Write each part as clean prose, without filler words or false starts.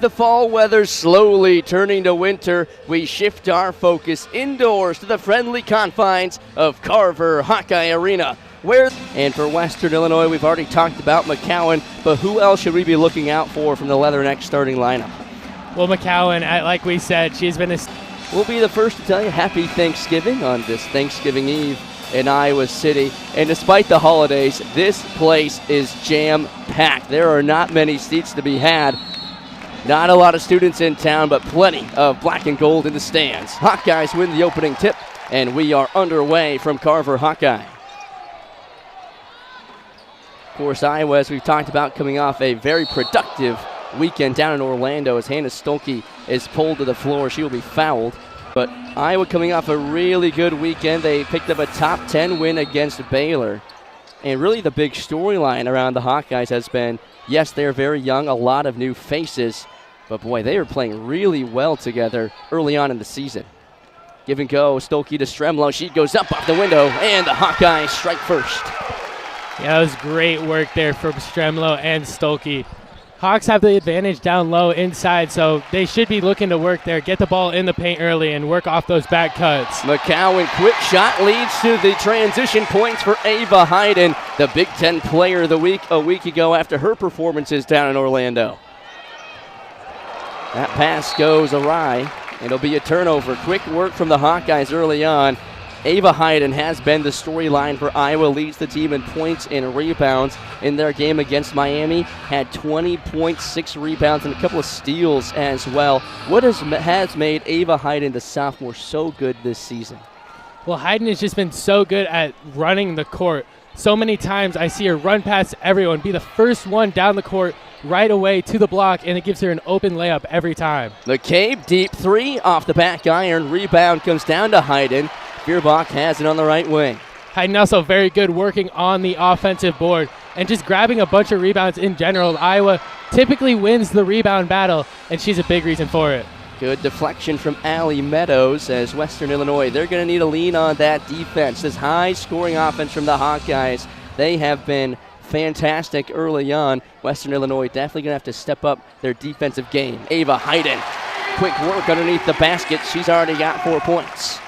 the fall weather slowly turning to winter, we shift our focus indoors to the friendly confines of Carver-Hawkeye Arena. And for Western Illinois, we've already talked about McCowan, but who else should we be looking out for from the Leathernecks starting lineup? Well, McCowan, like we said, she's been We'll be the first to tell you happy Thanksgiving on this Thanksgiving Eve in Iowa City. And despite the holidays, this place is jam-packed. There are not many seats to be had. Not a lot of students in town, but plenty of black and gold in the stands. Hawkeyes win the opening tip, and we are underway from Carver-Hawkeye. Of course, Iowa, as we've talked about, coming off a very productive weekend down in Orlando as Hannah Stolke is pulled to the floor. She will be fouled. But Iowa coming off a really good weekend. They picked up a top 10 win against Baylor. And really the big storyline around the Hawkeyes has been, yes, they're very young, a lot of new faces. But boy, they are playing really well together early on in the season. Give and go, Stolke to Stremlo. She goes up off the window, and the Hawkeyes strike first. Yeah, it was great work there from Stremlo and Stolke. Hawks have the advantage down low inside, so they should be looking to work there, get the ball in the paint early, and work off those back cuts. McCowan, quick shot leads to the transition points for Ava Hayden, the Big Ten Player of the Week a week ago after her performances down in Orlando. That pass goes awry. It'll be a turnover. Quick work from the Hawkeyes early on. Ava Hayden has been the storyline for Iowa, leads the team in points and rebounds in their game against Miami, had 20.6 rebounds and a couple of steals as well. What has made Ava Hayden, the sophomore, so good this season? Well, Hayden has just been so good at running the court. So many times I see her run past everyone, be the first one down the court right away to the block, and it gives her an open layup every time. McCabe, deep three off the back iron. Rebound comes down to Hayden. Feuerbach has it on the right wing. Hayden also very good working on the offensive board and just grabbing a bunch of rebounds in general. Iowa typically wins the rebound battle, and she's a big reason for it. Good deflection from Allie Meadows as Western Illinois. They're going to need to lean on that defense. This high-scoring offense from the Hawkeyes. They have been fantastic early on. Western Illinois definitely going to have to step up their defensive game. Ava Hayden, quick work underneath the basket. She's already got 4 points.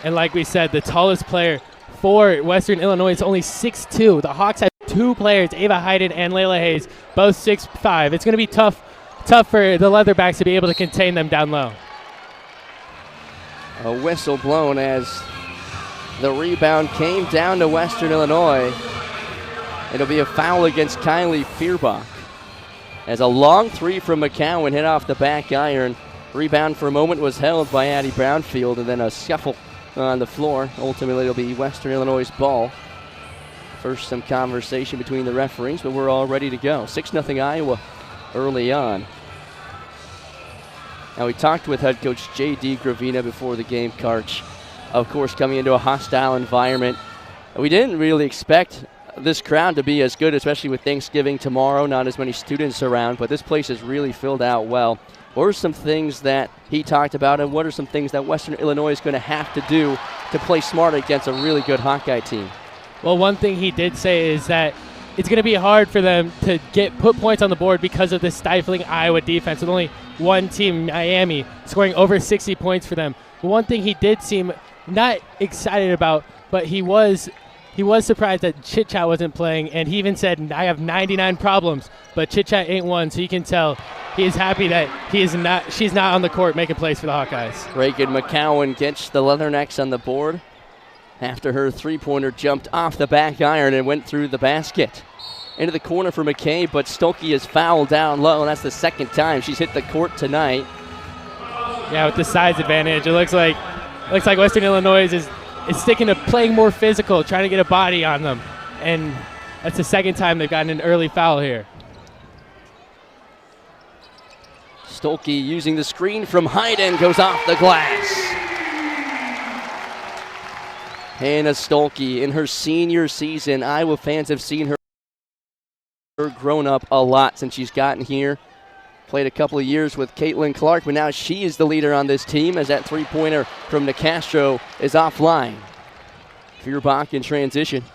And like we said, the tallest player for Western Illinois is only 6'2". The Hawks have two players, Ava Hayden and Layla Hayes, both 6'5". It's going to be tough for the Leatherbacks to be able to contain them down low. A whistle blown as the rebound came down to Western Illinois. It'll be a foul against Kylie Feuerbach. As a long three from McCowan hit off the back iron. Rebound for a moment was held by Addie Brownfield, and then a scuffle on the floor. Ultimately, it'll be Western Illinois' ball. First, some conversation between the referees, but we're all ready to go. 6-0 Iowa early on. Now, we talked with head coach J.D. Gravina before the game, Karch. Of course, coming into a hostile environment. We didn't really expect this crowd to be as good, especially with Thanksgiving tomorrow. Not as many students around, but this place is really filled out well. What are some things that he talked about, and what are some things that Western Illinois is going to have to do to play smart against a really good Hawkeye team? Well, one thing he did say is that it's going to be hard for them to put points on the board because of the stifling Iowa defense, with only one team, Miami, scoring over 60 points for them. But one thing he did seem not excited about, but he was surprised that Chit Chat wasn't playing, and he even said, I have 99 problems, but Chit Chat ain't one, so you can tell he is happy that she's not on the court making plays for the Hawkeyes. Reagan McCowan gets the Leathernecks on the board after her three-pointer jumped off the back iron and went through the basket. Into the corner for McCabe, but Stolke is fouled down low, and that's the second time she's hit the court tonight. Yeah, with the size advantage, it looks like Western Illinois is sticking to playing more physical, trying to get a body on them. And that's the second time they've gotten an early foul here. Stolke using the screen from Hayden goes off the glass. Hannah Stolke in her senior season. Iowa fans have seen her grown up a lot since she's gotten here. Played a couple of years with Caitlin Clark, but now she is the leader on this team as that three-pointer from Nicastro is offline. Feuerbach in transition.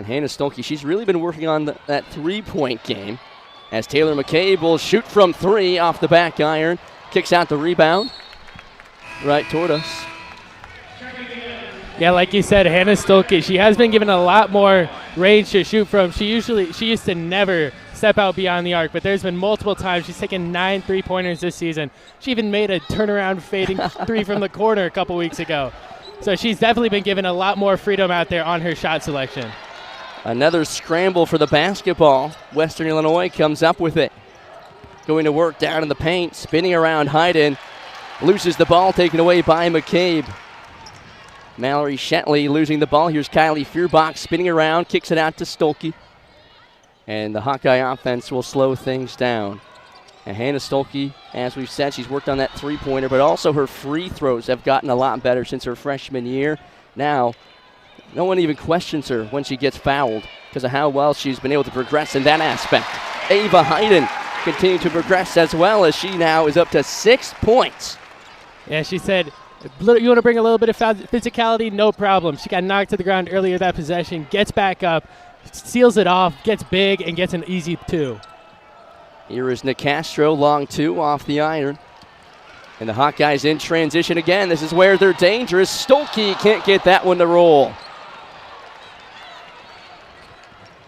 And Hannah Stolke, she's really been working on that three-point game, as Taylor McCabe will shoot from three off the back iron, kicks out the rebound right toward us. Yeah, like you said, Hannah Stolke, she has been given a lot more range to shoot from. She used to never step out beyond the arc, but there's been multiple times she's taken 9 3-pointers this season. She even made a turnaround fading three from the corner a couple weeks ago. So she's definitely been given a lot more freedom out there on her shot selection. Another scramble for the basketball. Western Illinois comes up with it. Going to work down in the paint, spinning around Hayden. Loses the ball, taken away by McCabe. Mallory Shetley losing the ball. Here's Kylie Feuerbach spinning around, kicks it out to Stolke. And the Hawkeye offense will slow things down. And Hannah Stolke, as we've said, she's worked on that three-pointer, but also her free throws have gotten a lot better since her freshman year. Now, no one even questions her when she gets fouled because of how well she's been able to progress in that aspect. Ava Hayden continuing to progress as well, as she now is up to 6 points. Yeah, she said, you want to bring a little bit of physicality? No problem. She got knocked to the ground earlier that possession, gets back up, seals it off, gets big, and gets an easy 2. Here is Nicastro, long 2 off the iron. And the Hawkeyes in transition again. This is where they're dangerous. Stolke can't get that one to roll.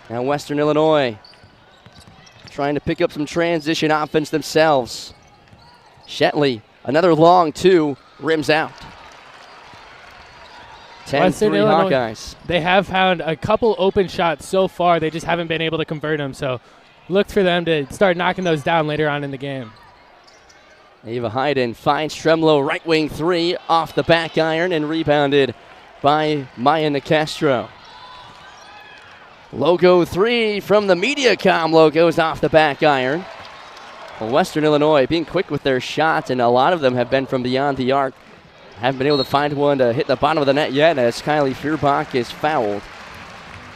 Now Western Illinois trying to pick up some transition offense themselves. Shetley, another long 2, rims out. 10-3 Hawkeyes. They have found a couple open shots so far. They just haven't been able to convert them. So look for them to start knocking those down later on in the game. Ava Hayden finds Tremlow, right wing 3 off the back iron and rebounded by Maya Nicastro. Logo 3 from the Mediacom logos off the back iron. Well, Western Illinois being quick with their shots, and a lot of them have been from beyond the arc. Haven't been able to find one to hit the bottom of the net yet, as Kylie Feuerbach is fouled.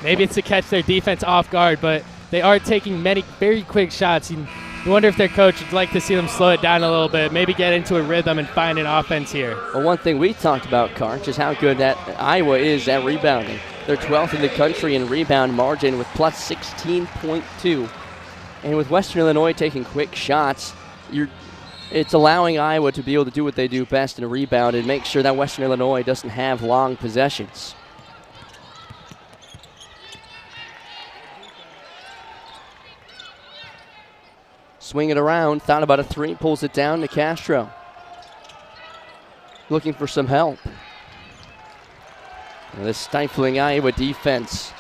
Maybe it's to catch their defense off guard, but they are taking many very quick shots. You wonder if their coach would like to see them slow it down a little bit, maybe get into a rhythm and find an offense here. Well, one thing we talked about, Karch, is how good that Iowa is at rebounding. They're 12th in the country in rebound margin with plus 16.2. And with Western Illinois taking quick shots, it's allowing Iowa to be able to do what they do best in rebound and make sure that Western Illinois doesn't have long possessions. Swing it around, thought about a 3, pulls it down to Castro. Looking for some help. And this stifling Iowa defense.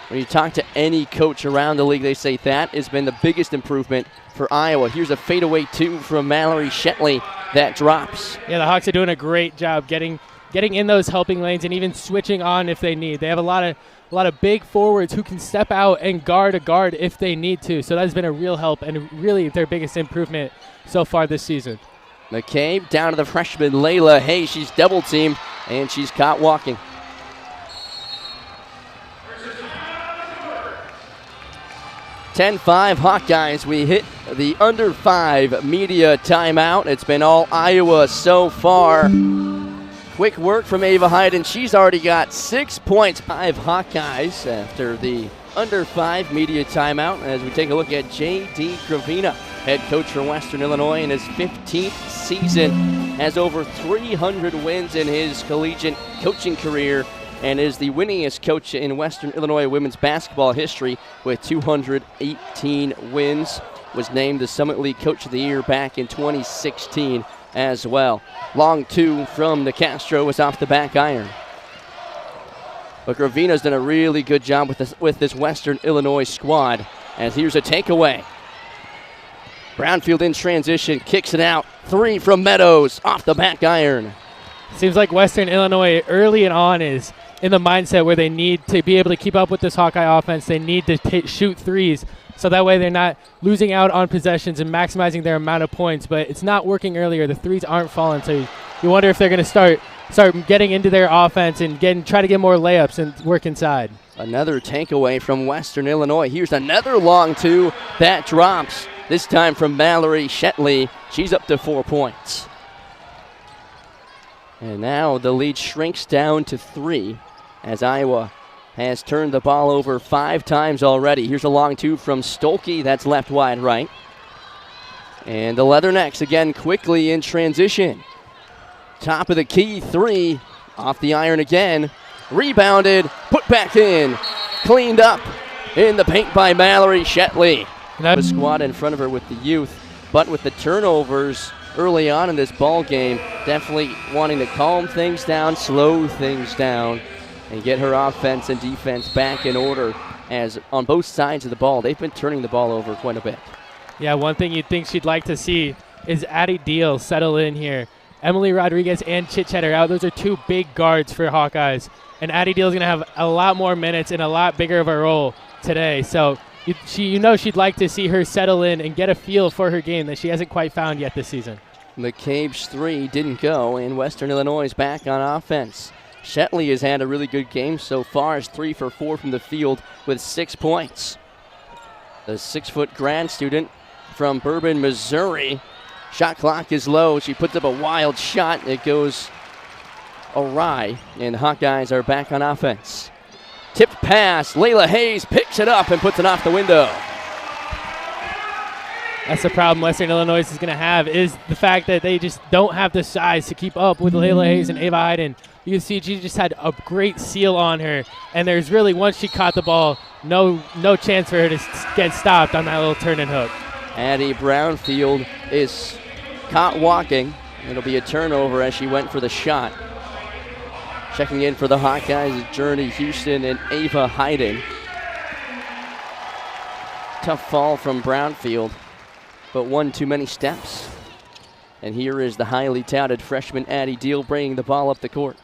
When you talk to any coach around the league, they say that has been the biggest improvement for Iowa. Here's a fadeaway 2 from Mallory Shetley that drops. Yeah, the Hawks are doing a great job getting in those helping lanes and even switching on if they need. They have a lot of big forwards who can step out and guard a guard if they need to. So that's been a real help and really their biggest improvement so far this season. McCabe down to the freshman Layla Hay. She's double teamed and she's caught walking. (10-5) Hawkeyes. We hit the under 5 media timeout. It's been all Iowa so far. Quick work from Ava Hayden. She's already got 6 points. 5 Hawkeyes after the under 5 media timeout. As we take a look at J.D. Gravina, head coach for Western Illinois in his 15th season, has over 300 wins in his collegiate coaching career, and is the winningest coach in Western Illinois women's basketball history with 218 wins. Was named the Summit League Coach of the Year back in 2016 as well. Long 2 from Nicastro was off the back iron. But Gravina's done a really good job with this Western Illinois squad. And here's a takeaway. Brownfield in transition, kicks it out. 3 from Meadows off the back iron. Seems like Western Illinois early and on is in the mindset where they need to be able to keep up with this Hawkeye offense. They need to shoot threes, so that way they're not losing out on possessions and maximizing their amount of points. But it's not working earlier. The threes aren't falling, so you wonder if they're going to start getting into their offense and try to get more layups and work inside. Another takeaway from Western Illinois. Here's another long 2 that drops, this time from Mallory Shetley. She's up to 4 points. And now the lead shrinks down to 3 as Iowa has turned the ball over 5 times already. Here's a long two from Stolke. That's left wide right. And the Leathernecks again quickly in transition. Top of the key, 3. Off the iron again. Rebounded, put back in. Cleaned up in the paint by Mallory Shetley. The squad in front of her with the youth, but with the turnovers early on in this ball game, definitely wanting to calm things down, slow things down, and get her offense and defense back in order, as on both sides of the ball, they've been turning the ball over quite a bit. Yeah, one thing you'd think she'd like to see is Addie Deal settle in here. Emily Rodriguez and Chit Chat are out. Those are 2 big guards for Hawkeyes. And Addie Deal is going to have a lot more minutes and a lot bigger of a role today. So she'd like to see her settle in and get a feel for her game that she hasn't quite found yet this season. McCabe's 3 didn't go, and Western Illinois is back on offense. Shetley has had a really good game so far, is 3 for 4 from the field with 6 points. The 6-foot grad student from Bourbon, Missouri. Shot clock is low. She puts up a wild shot. It goes awry, and Hawkeyes are back on offense. Tipped pass. Layla Hayes picks it up and puts it off the window. That's the problem Western Illinois is going to have, is the fact that they just don't have the size to keep up with Layla Hayes and Ava Hayden. You can see she just had a great seal on her, and there's really, once she caught the ball, no chance for her to get stopped on that little turn and hook. Addie Brownfield is caught walking. It'll be a turnover as she went for the shot. Checking in for the Hawkeyes is Journey Houston and Ava Hayden. Tough fall from Brownfield, but one too many steps. And here is the highly touted freshman Addie Deal bringing the ball up the court.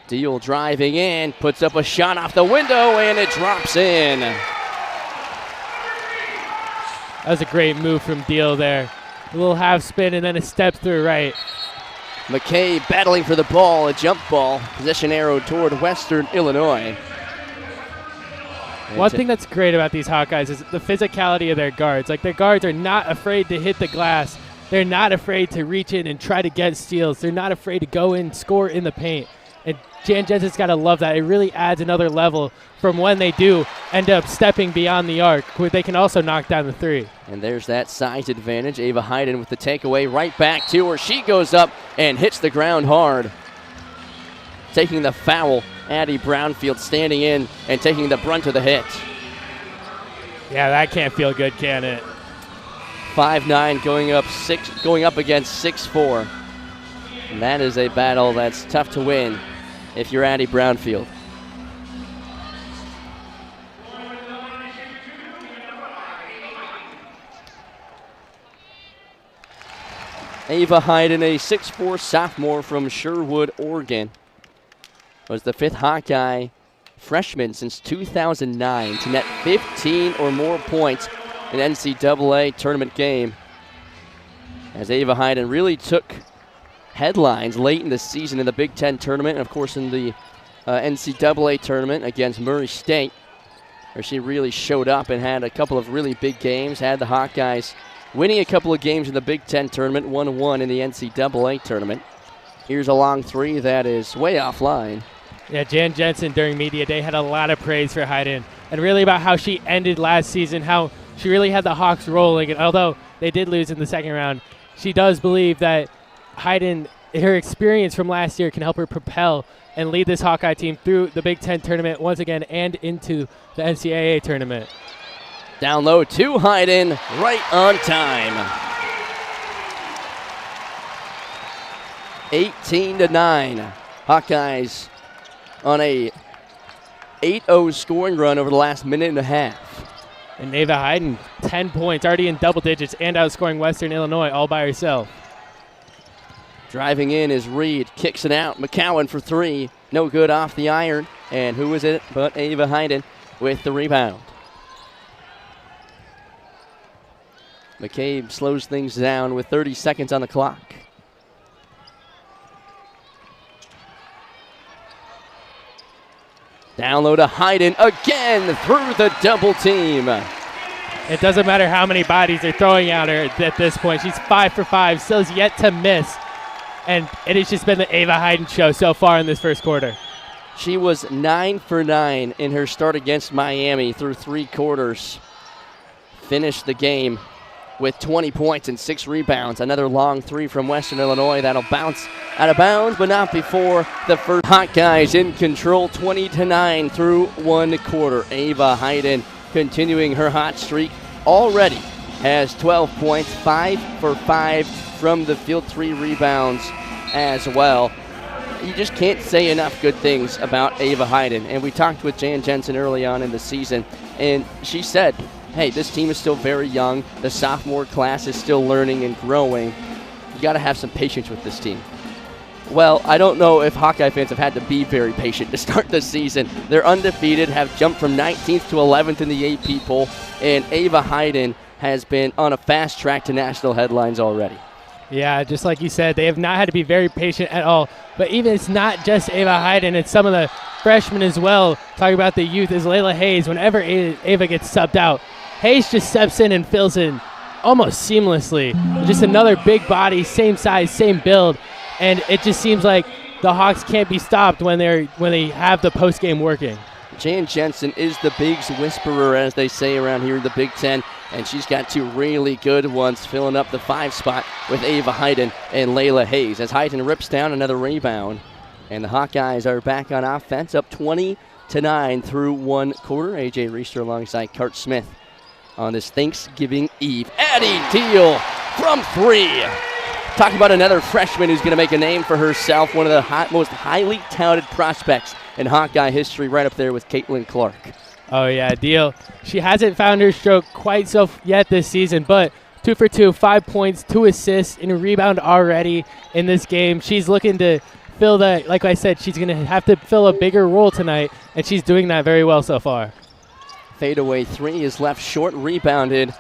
Deal driving in, puts up a shot off the window, and it drops in. That was a great move from Deal there. A little half spin and then a step through right. McKay battling for the ball, a jump ball. Possession arrow toward Western Illinois. One thing that's great about these Hawkeyes is the physicality of their guards. Like, their guards are not afraid to hit the glass. They're not afraid to reach in and try to get steals. They're not afraid to go in, score in the paint. And Jan Jensen's got to love that. It really adds another level from when they do end up stepping beyond the arc, where they can also knock down the 3. And there's that size advantage. Ava Hayden with the takeaway right back to her. She goes up and hits the ground hard. Taking the foul, Addie Brownfield standing in and taking the brunt of the hit. Yeah, that can't feel good, can it? 5'9", going up against 6'4". And that is a battle that's tough to win if you're Addie Brownfield. Ava Hayden, a 6'4" sophomore from Sherwood, Oregon, was the 5th Hawkeye freshman since 2009 to net 15 or more points in an NCAA tournament game. As Ava Hayden really took headlines late in the season in the Big Ten tournament, and of course in the NCAA tournament against Murray State, where she really showed up and had a couple of really big games, had the Hawkeyes winning a couple of games in the Big Ten tournament, 1-1 in the NCAA tournament. Here's a long 3 that is way offline. Yeah, Jan Jensen during Media Day had a lot of praise for Hayden, and really about how she ended last season, how she really had the Hawks rolling. And although they did lose in the second round, she does believe that Hayden, her experience from last year, can help her propel and lead this Hawkeye team through the Big Ten tournament once again and into the NCAA tournament. Down low to Hayden, right on time. 18-9. Hawkeyes on a 8-0 scoring run over the last minute and a half. And Ava Hayden, 10 points, already in double digits and outscoring Western Illinois all by herself. Driving in is Reed, kicks it out. McCowan for 3, no good off the iron. And who is it but Ava Hayden with the rebound. McCabe slows things down with 30 seconds on the clock. Down low to Hayden again through the double team. It doesn't matter how many bodies they're throwing at her at this point. She's 5 for 5, still yet to miss. And it has just been the Ava Hayden show so far in this first quarter. She was 9 for 9 in her start against Miami through 3 quarters. Finished the game with 20 points and 6 rebounds. Another long 3 from Western Illinois. That'll bounce out of bounds, but not before the first. Hawkeyes in control, 20-9 through 1 quarter. Ava Hayden continuing her hot streak already. Has 12 points, 5 for 5 from the field, 3 rebounds as well. You just can't say enough good things about Ava Hayden. And we talked with Jan Jensen early on in the season, and she said, hey, this team is still very young. The sophomore class is still learning and growing. You got to have some patience with this team. Well, I don't know if Hawkeye fans have had to be very patient to start the season. They're undefeated, have jumped from 19th to 11th in the AP poll, and Ava Hayden has been on a fast track to national headlines already. Yeah, just like you said, they have not had to be very patient at all. But even it's not just Ava Hayden, it's some of the freshmen as well. Talking about the youth is Layla Hayes. Whenever Ava gets subbed out, Hayes just steps in and fills in almost seamlessly. Just another big body, same size, same build. And it just seems like the Hawks can't be stopped when they have the post-game working. Jan Jensen is the Bigs whisperer, as they say around here in the Big Ten, and she's got 2 really good ones filling up the 5 spot with Ava Hayden and Layla Hayes. As Hayden rips down another rebound, and the Hawkeyes are back on offense, up 20-9 through 1 quarter. A.J. Reister alongside Cart Smith on this Thanksgiving Eve. Addie Teal from 3. Talk about another freshman who's going to make a name for herself, one of the most highly touted prospects in Hawkeye history, right up there with Caitlin Clark. Oh, yeah, Deal. She hasn't found her stroke quite so yet this season, but 2 for 2, 5 points, 2 assists, and a rebound already in this game. She's looking to fill that, like I said, she's going to have to fill a bigger role tonight, and she's doing that very well so far. Fadeaway 3 is left short, rebounded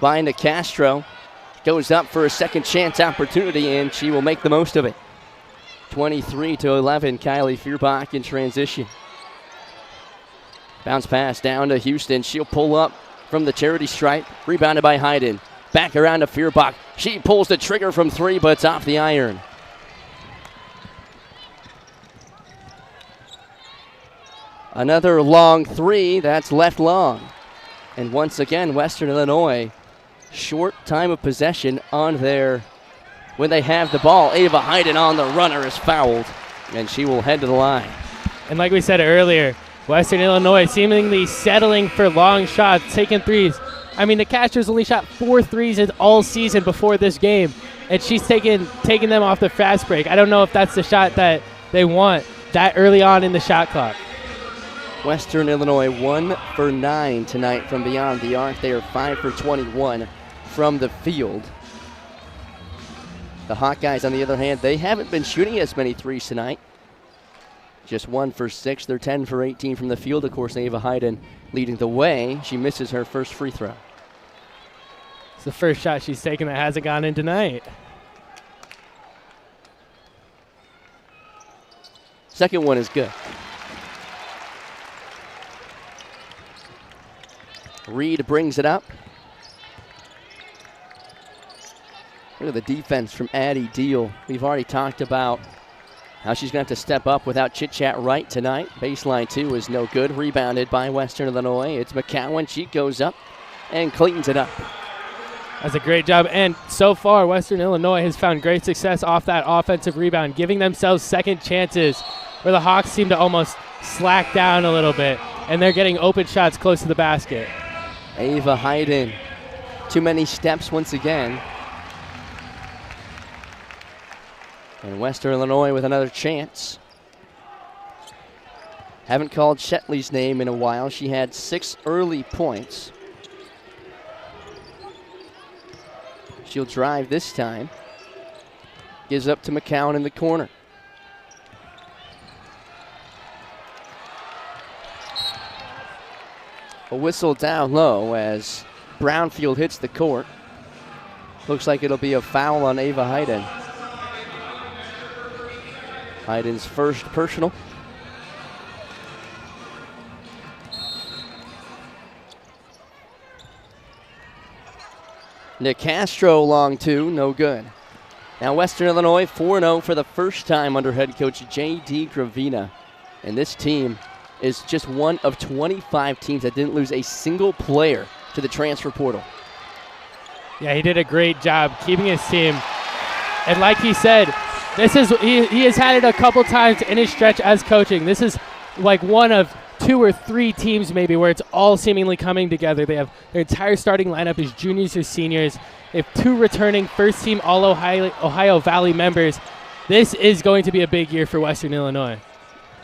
by Nicastro. Goes up for a second chance opportunity, and she will make the most of it. 23-11, Kylie Feuerbach in transition. Bounce pass down to Houston. She'll pull up from the charity stripe. Rebounded by Hayden. Back around to Feuerbach. She pulls the trigger from 3, but it's off the iron. Another long 3. That's left long. And once again, Western Illinois, short time of possession on their when they have the ball. Ava Hayden on the runner is fouled, and she will head to the line. And like we said earlier, Western Illinois seemingly settling for long shots, taking threes. I mean, the Castro's only shot 4 threes all season before this game, and she's taking them off the fast break. I don't know if that's the shot that they want that early on in the shot clock. Western Illinois 1 for 9 tonight from beyond the arc. They are 5 for 21 from the field. The Hawkeyes, on the other hand, they haven't been shooting as many threes tonight. Just 1 for 6. They're 10 for 18 from the field. Of course, Ava Hayden leading the way. She misses her first free throw. It's the first shot she's taken that hasn't gone in tonight. Second one is good. Reed brings it up. Look at the defense from Addie Deal. We've already talked about how she's going to have to step up without Chit Chat right tonight. Baseline 2 is no good. Rebounded by Western Illinois. It's McCowan. She goes up and cleans it up. That's a great job. And so far, Western Illinois has found great success off that offensive rebound, giving themselves second chances where the Hawks seem to almost slack down a little bit, and they're getting open shots close to the basket. Ava Hayden, too many steps once again. And Western Illinois with another chance. Haven't called Shetley's name in a while. She had 6 early points. She'll drive this time. Gives up to McCowan in the corner. A whistle down low as Brownfield hits the court. Looks like it'll be a foul on Ava Hayden. Hayden's first personal. Nicastro long 2, no good. Now Western Illinois 4-0 for the first time under head coach J.D. Gravina. And this team is just one of 25 teams that didn't lose a single player to the transfer portal. Yeah, he did a great job keeping his team. And like he said, he has had it a couple times in his stretch as coaching. This is like one of 2 or 3 teams maybe where it's all seemingly coming together. They have their entire starting lineup is juniors or seniors. They have 2 returning first-team All-Ohio Valley members. This is going to be a big year for Western Illinois.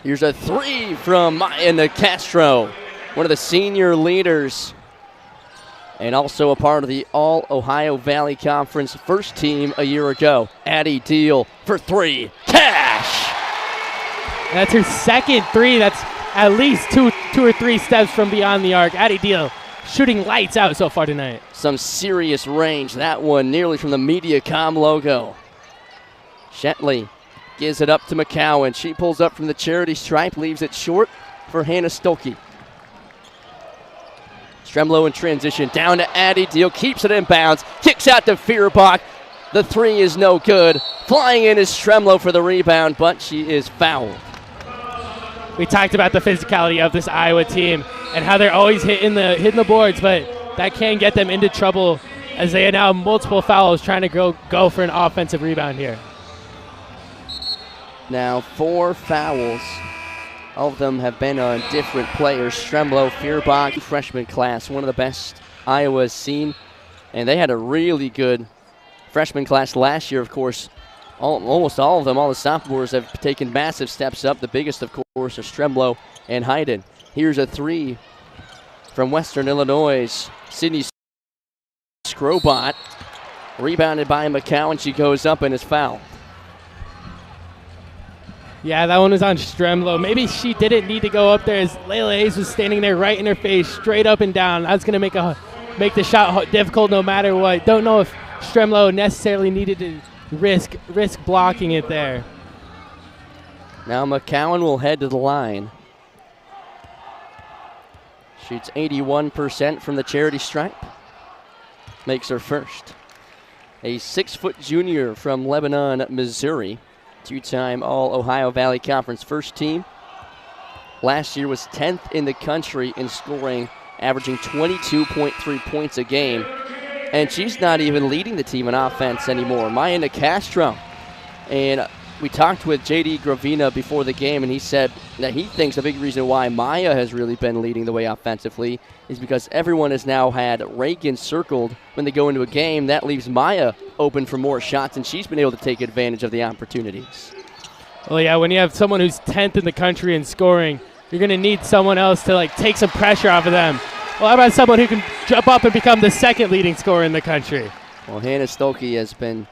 Here's a 3 from Maya Castro, one of the senior leaders and also a part of the All-Ohio Valley Conference first team a year ago. Addie Deal for 3. Cash! That's her second 3. That's at least two or 3 steps from beyond the arc. Addie Deal shooting lights out so far tonight. Some serious range. That one nearly from the MediaCom logo. Shetley gives it up to McCowan. She pulls up from the charity stripe, leaves it short for Hannah Stolke. Stremlow in transition, down to Addie Deal, keeps it in bounds, kicks out to Fierbach. The 3 is no good. Flying in is Stremlow for the rebound, but she is fouled. We talked about the physicality of this Iowa team and how they're always hitting the boards, but that can get them into trouble as they now have multiple fouls trying to go for an offensive rebound here. Now 4 fouls. All of them have been on different players. Stremlow, Fierbach, freshman class, one of the best Iowa's seen. And they had a really good freshman class last year, of course. Almost all of them, all the sophomores have taken massive steps up. The biggest, of course, are Stremlow and Hayden. Here's a 3 from Western Illinois. Sydney Scrobot, rebounded by McCowan. She goes up and is fouled. Yeah, that one was on Stremlow. Maybe she didn't need to go up there as Layla Hayes was standing there right in her face, straight up and down. That's going to make the shot difficult no matter what. Don't know if Stremlow necessarily needed to risk blocking it there. Now McCowan will head to the line. Shoots 81% from the charity stripe. Makes her first. A 6-foot junior from Lebanon, Missouri. 2-time All-Ohio Valley Conference first team. Last year was 10th in the country in scoring, averaging 22.3 points a game. And she's not even leading the team in offense anymore. Maya Castro. And we talked with J.D. Gravina before the game, and he said that he thinks a big reason why Maya has really been leading the way offensively is because everyone has now had Reagan circled when they go into a game. That leaves Maya open for more shots, and she's been able to take advantage of the opportunities. Well, yeah, when you have someone who's 10th in the country in scoring, you're going to need someone else to take some pressure off of them. Well, how about someone who can jump up and become the second leading scorer in the country? Well, Hannah Stolke has been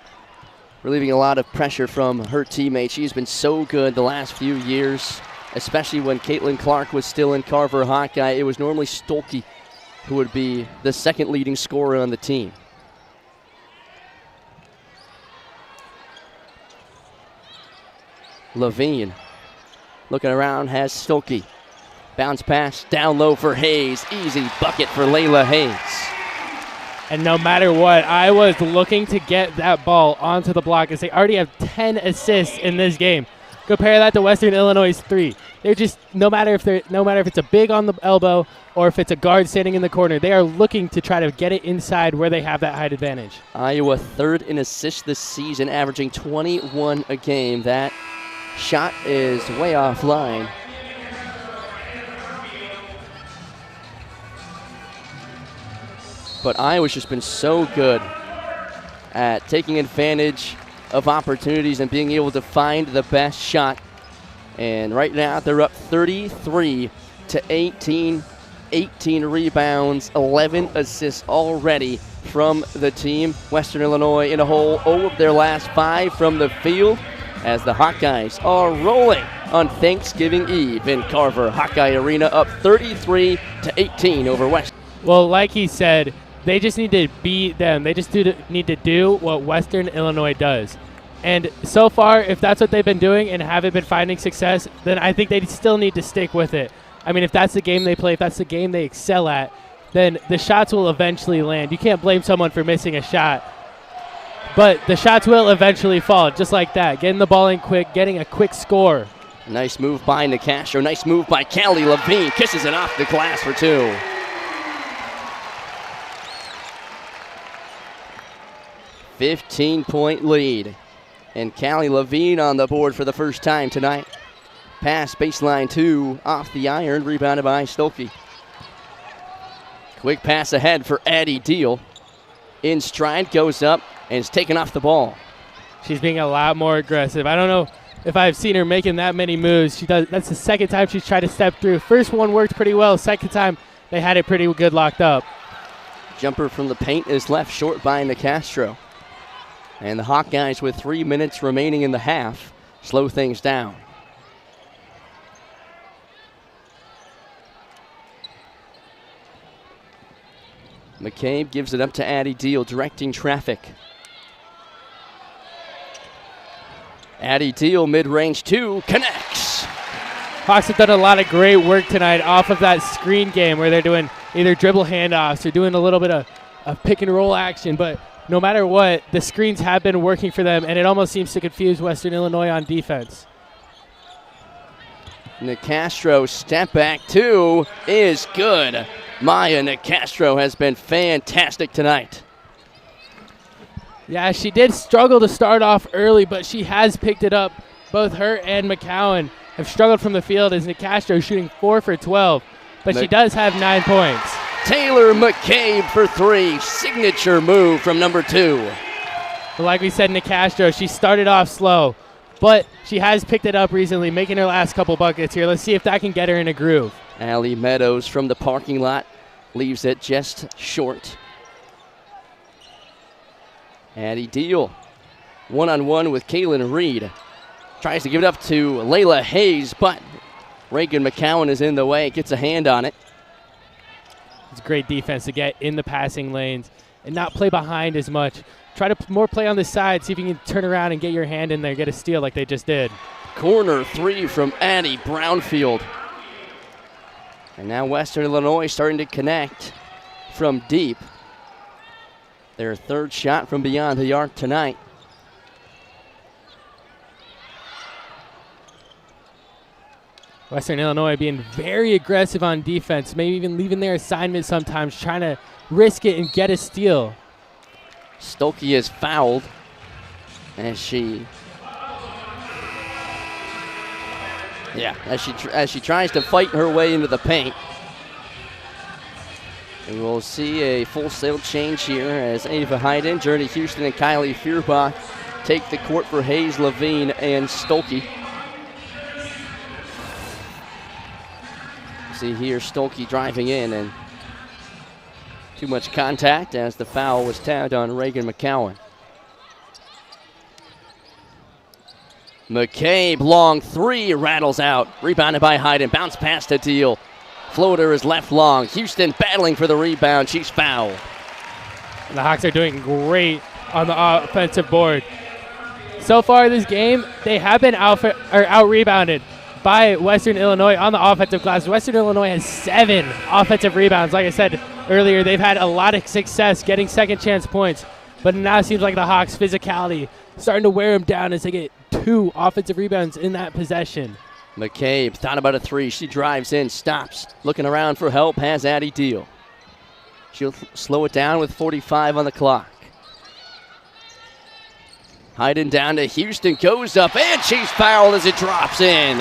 relieving a lot of pressure from her teammates. She's been so good the last few years, especially when Caitlin Clark was still in Carver-Hawkeye. It was normally Stolke who would be the second leading scorer on the team. Levine looking around, has Stolke. Bounce pass down low for Hayes. Easy bucket for Layla Hayes. And no matter what, Iowa is looking to get that ball onto the block as they already have 10 assists in this game. Compare that to Western Illinois' 3. They're just no matter if it's a big on the elbow or if it's a guard standing in the corner, they are looking to try to get it inside where they have that height advantage. Iowa 3rd in assists this season, averaging 21 a game. That shot is way offline. But Iowa's just been so good at taking advantage of opportunities and being able to find the best shot. And right now they're up 33 to 18. 18 rebounds, 11 assists already from the team. Western Illinois in a hole 0 of their last 5 from the field as the Hawkeyes are rolling on Thanksgiving Eve in Carver-Hawkeye Arena, up 33 to 18 over West. Well, like he said, they just need to beat them. They just need to do what Western Illinois does. And so far, if that's what they've been doing and haven't been finding success, then I think they still need to stick with it. I mean, if that's the game they play, if that's the game they excel at, then the shots will eventually land. You can't blame someone for missing a shot. But the shots will eventually fall, just like that. Getting the ball in quick, getting a quick score Nice move by Nicastro. Nice move by Callie Levine. Kisses it off the glass for 2. .15 lead. And Callie Levine on the board for the first time tonight. Pass baseline 2 off the iron, rebounded by Stolke. Quick pass ahead for Addie Deal. In stride, goes up, and is taken off the ball. She's being a lot more aggressive. I don't know if I've seen her making that many moves. That's the second time she's tried to step through. First one worked pretty well. Second time, they had it pretty good locked up. Jumper from the paint is left short by Nicastro. And the Hawkeyes, with 3 minutes remaining in the half, slow things down. McCabe gives it up to Addie Deal, directing traffic. Addie Deal, mid-range 2, connects. Hawks have done a lot of great work tonight off of that screen game where they're doing either dribble handoffs or doing a little bit of pick and roll action. But no matter what, the screens have been working for them, and it almost seems to confuse Western Illinois on defense. Nicastro, step back 2 is good. Maya Nicastro has been fantastic tonight. Yeah, she did struggle to start off early, but she has picked it up. Both her and McCowan have struggled from the field as Nicastro shooting 4 for 12, but she does have 9 points. Taylor McCabe for 3, signature move from number 2. But like we said, Nicastro, she started off slow, but she has picked it up recently, making her last couple buckets here. Let's see if that can get her in a groove. Allie Meadows from the parking lot leaves it just short. Addie Deal, one-on-one with Kaylin Reed. Tries to give it up to Layla Hayes, but Reagan McCowan is in the way, gets a hand on it. It's great defense to get in the passing lanes and not play behind as much. Try to more play on the side, see if you can turn around and get your hand in there, get a steal like they just did. Corner 3 from Addie Brownfield. And now Western Illinois starting to connect from deep. Their third shot from beyond the arc tonight. Western Illinois being very aggressive on defense, maybe even leaving their assignment sometimes, trying to risk it and get a steal. Stolke is fouled as she tries to fight her way into the paint. And we'll see a full sail change here as Ava Hayden, Journey Houston, and Kylie Feuerbach take the court for Hayes, Levine, and Stolke. See here Stolke driving in, and too much contact as the foul was tagged on Reagan McCowan. McCabe, long 3, rattles out. Rebounded by Hayden, bounce pass to Deal. Floater is left long. Houston battling for the rebound. She's fouled. And the Hawks are doing great on the offensive board. So far this game, they have been out-rebounded by Western Illinois on the offensive glass. Western Illinois has 7 offensive rebounds. Like I said earlier, they've had a lot of success getting second chance points, but now it seems like the Hawks' physicality starting to wear them down as they get 2 offensive rebounds in that possession. McCabe thought about a 3. She drives in, stops, looking around for help, has Addie Deal. She'll slow it down with 45 on the clock. Hayden down to Houston, goes up, and she's fouled as it drops in.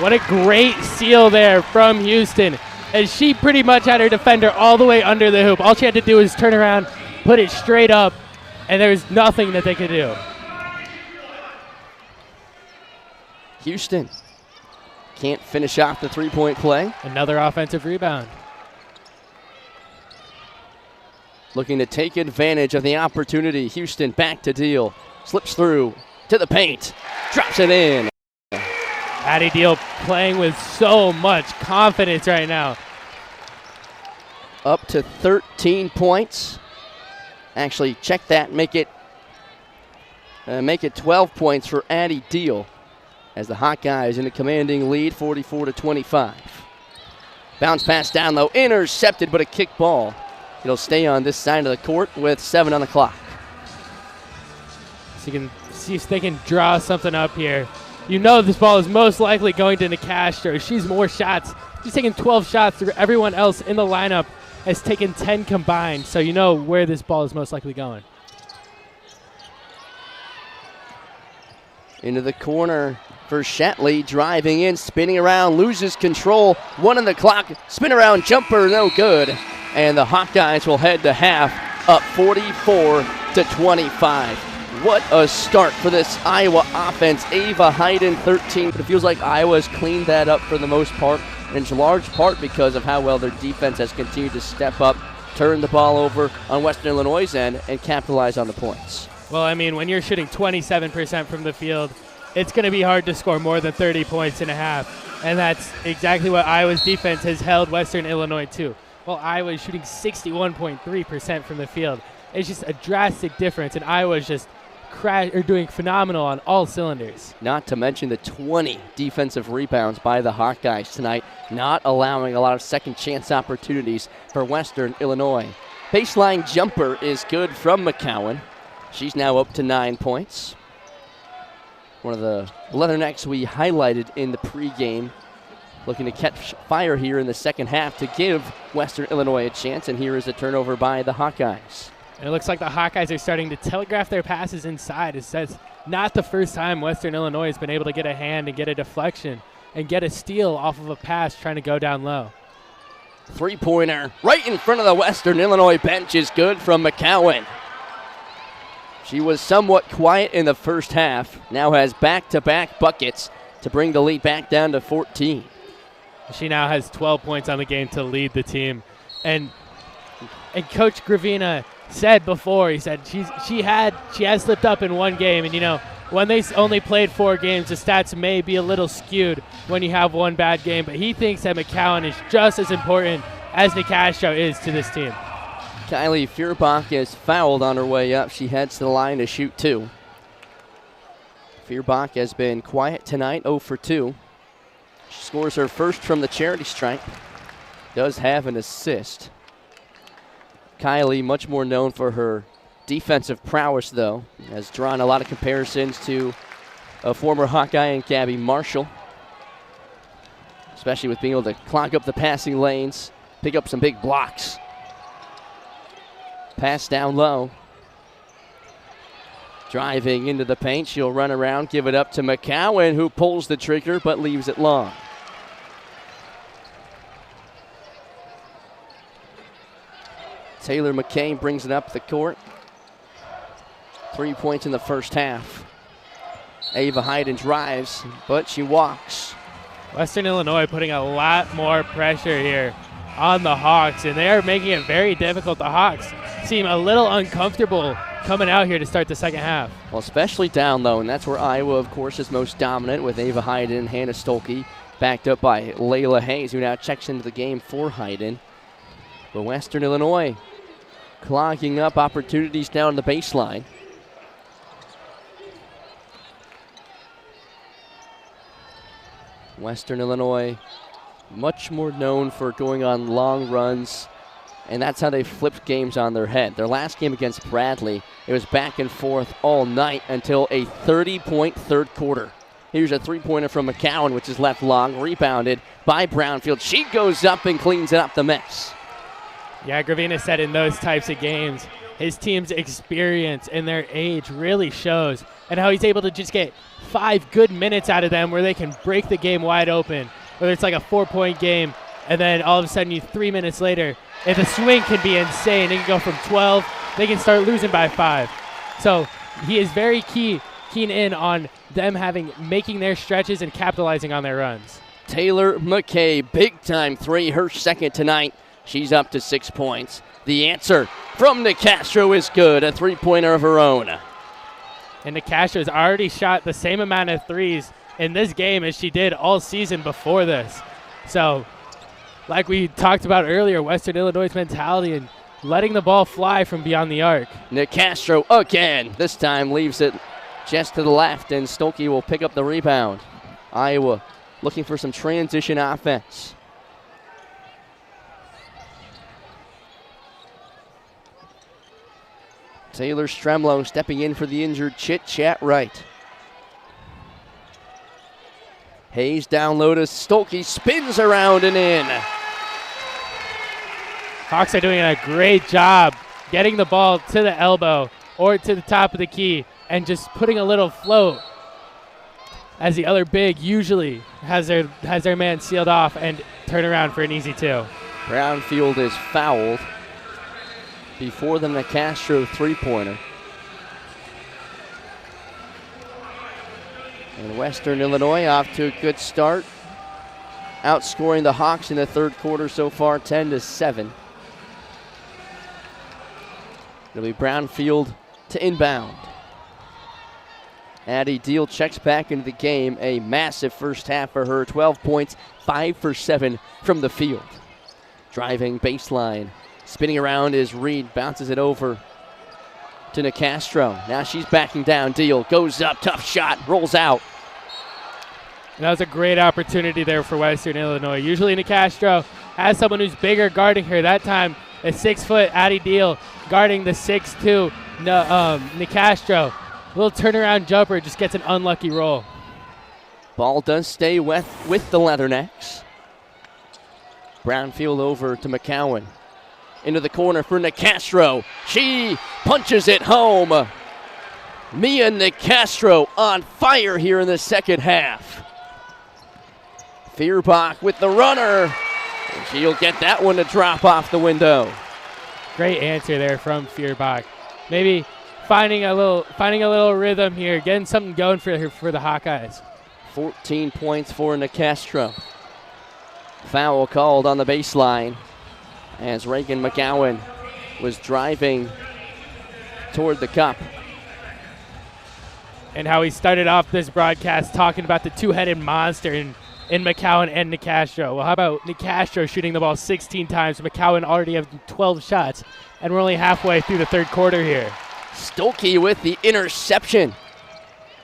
What a great steal there from Houston, as she pretty much had her defender all the way under the hoop. All she had to do was turn around, put it straight up, and there was nothing that they could do. Houston can't finish off the 3-point play. Another offensive rebound. Looking to take advantage of the opportunity. Houston back to Deal. Slips through to the paint. Drops it in. Addie Deal playing with so much confidence right now. Up to 13 points. Actually, check that. Make it 12 points for Addie Deal, as the Hawkeyes in a commanding lead, 44-25. Bounce pass down low, intercepted, but a kick ball. It'll stay on this side of the court with 7 on the clock. So you can see if they can draw something up here. you know this ball is most likely going to Nicastro. She's more shots. She's taking 12 shots through everyone else in the lineup has taken 10 combined, so you know where this ball is most likely going. Into the corner for Shatley, driving in, spinning around, loses control. 1 on the clock, spin around jumper, no good. And the Hawkeyes will head to half, up 44-25. What a start for this Iowa offense. Ava Hayden, 13. But it feels like Iowa's cleaned that up for the most part, and it's large part because of how well their defense has continued to step up, turn the ball over on Western Illinois' end, and capitalize on the points. Well, I mean, when you're shooting 27% from the field, it's going to be hard to score more than 30 points in a half. And that's exactly what Iowa's defense has held Western Illinois to. Well, Iowa is shooting 61.3% from the field. It's just a drastic difference, and Iowa's just doing phenomenal on all cylinders. Not to mention the 20 defensive rebounds by the Hawkeyes tonight, not allowing a lot of second chance opportunities for Western Illinois. Baseline jumper is good from McCowan. She's now up to 9 points. One of the Leathernecks we highlighted in the pregame, looking to catch fire here in the second half to give Western Illinois a chance, and here is a turnover by the Hawkeyes. And it looks like the Hawkeyes are starting to telegraph their passes inside. It's not the first time Western Illinois has been able to get a hand and get a deflection and get a steal off of a pass trying to go down low. Three-pointer right in front of the Western Illinois bench is good from McCowan. She was somewhat quiet in the first half, now has back-to-back buckets to bring the lead back down to 14. She now has 12 points on the game to lead the team. And Coach Gravina said before, he said she has slipped up in one game, and you know, when they only played 4 games, the stats may be a little skewed when you have one bad game, but he thinks that McCowan is just as important as Nicastro is to this team. Kylie Feuerbach is fouled on her way up. She heads to the line to shoot 2. Feuerbach has been quiet tonight, 0 for 2. She scores her first from the charity stripe. Does have an assist. Kylie, much more known for her defensive prowess, though, has drawn a lot of comparisons to a former Hawkeye and Gabby Marshall, especially with being able to clog up the passing lanes, pick up some big blocks. Pass down low. Driving into the paint, she'll run around, give it up to McCowan, who pulls the trigger but leaves it long. Taylor McCain brings it up the court. 3 points in the first half. Ava Hayden drives, but she walks. Western Illinois putting a lot more pressure here on the Hawks, and they are making it very difficult. The Hawks seem a little uncomfortable coming out here to start the second half. Well, especially down low, and that's where Iowa, of course, is most dominant, with Ava Hayden and Hannah Stolke, backed up by Layla Hayes, who now checks into the game for Hayden. But Western Illinois clogging up opportunities down the baseline. Western Illinois, much more known for going on long runs, and that's how they flipped games on their head. Their last game against Bradley, it was back and forth all night until a 30-point third quarter. Here's a three-pointer from McCowan, which is left long, rebounded by Brownfield. She goes up and cleans it up the mess. Yeah, Gravina said in those types of games, his team's experience and their age really shows, and how he's able to just get 5 good minutes out of them where they can break the game wide open, whether it's like a 4-point game, and then all of a sudden 3 minutes later, if the swing can be insane, they can go from 12, they can start losing by 5. So he is very keen in on them making their stretches and capitalizing on their runs. Taylor McKay, big-time 3, her second tonight. She's up to 6 points. The answer from Nicastro is good, a three-pointer of her own. And Nicastro has already shot the same amount of threes in this game as she did all season before this. So, like we talked about earlier, Western Illinois' mentality and letting the ball fly from beyond the arc. Nicastro again. This time leaves it just to the left, and Stolke will pick up the rebound. Iowa looking for some transition offense. Taylor Stremlo stepping in for the injured Chit Chat Wright. Hayes down low to Stolke, spins around and in. Hawks are doing a great job getting the ball to the elbow or to the top of the key and just putting a little float as the other big usually has their man sealed off and turn around for an easy two. Brownfield is fouled before the Nicastro three-pointer. And Western Illinois off to a good start, outscoring the Hawks in the third quarter so far 10-7. It'll be Brownfield to inbound. Addie Deal checks back into the game. A massive first half for her. 12 points, 5 for 7 from the field. Driving baseline. Spinning around is Reed. Bounces it over to Nicastro. Now she's backing down. Deal goes up. Tough shot. Rolls out. That was a great opportunity there for Western Illinois. Usually Nicastro has someone who's bigger guarding her. That time, a 6-foot Addie Deal guarding the 6'2" Nicastro. Little turnaround jumper, just gets an unlucky roll. Ball does stay with the Leathernecks. Brownfield over to McCowan. Into the corner for Nicastro. She punches it home. Mia Nicastro on fire here in the second half. Feuerbach with the runner. And she'll get that one to drop off the window. Great answer there from Feuerbach. Maybe finding a little rhythm here, getting something going for the Hawkeyes. 14 points for Nicastro. Foul called on the baseline as Reagan McGowan was driving toward the cup. And how he started off this broadcast talking about the two-headed monster in McCowan and Nicastro. Well, how about Nicastro shooting the ball 16 times? McCowan already have 12 shots, and we're only halfway through the third quarter here. Stolke with the interception.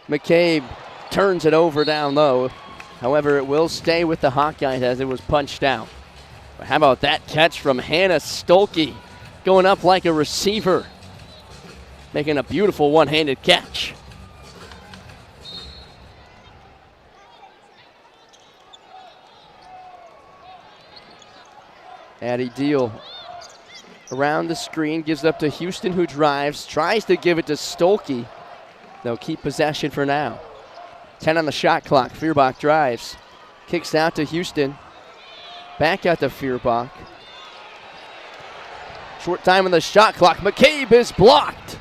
McCabe turns it over down low. However, it will stay with the Hawkeyes as it was punched out. But how about that catch from Hannah Stolke, going up like a receiver, making a beautiful one-handed catch. Addie Deal around the screen, gives up to Houston, who drives, tries to give it to Stolke. They'll keep possession for now. 10 on the shot clock. Feuerbach drives, kicks out to Houston, back out to Feuerbach. Short time on the shot clock. McCabe is blocked.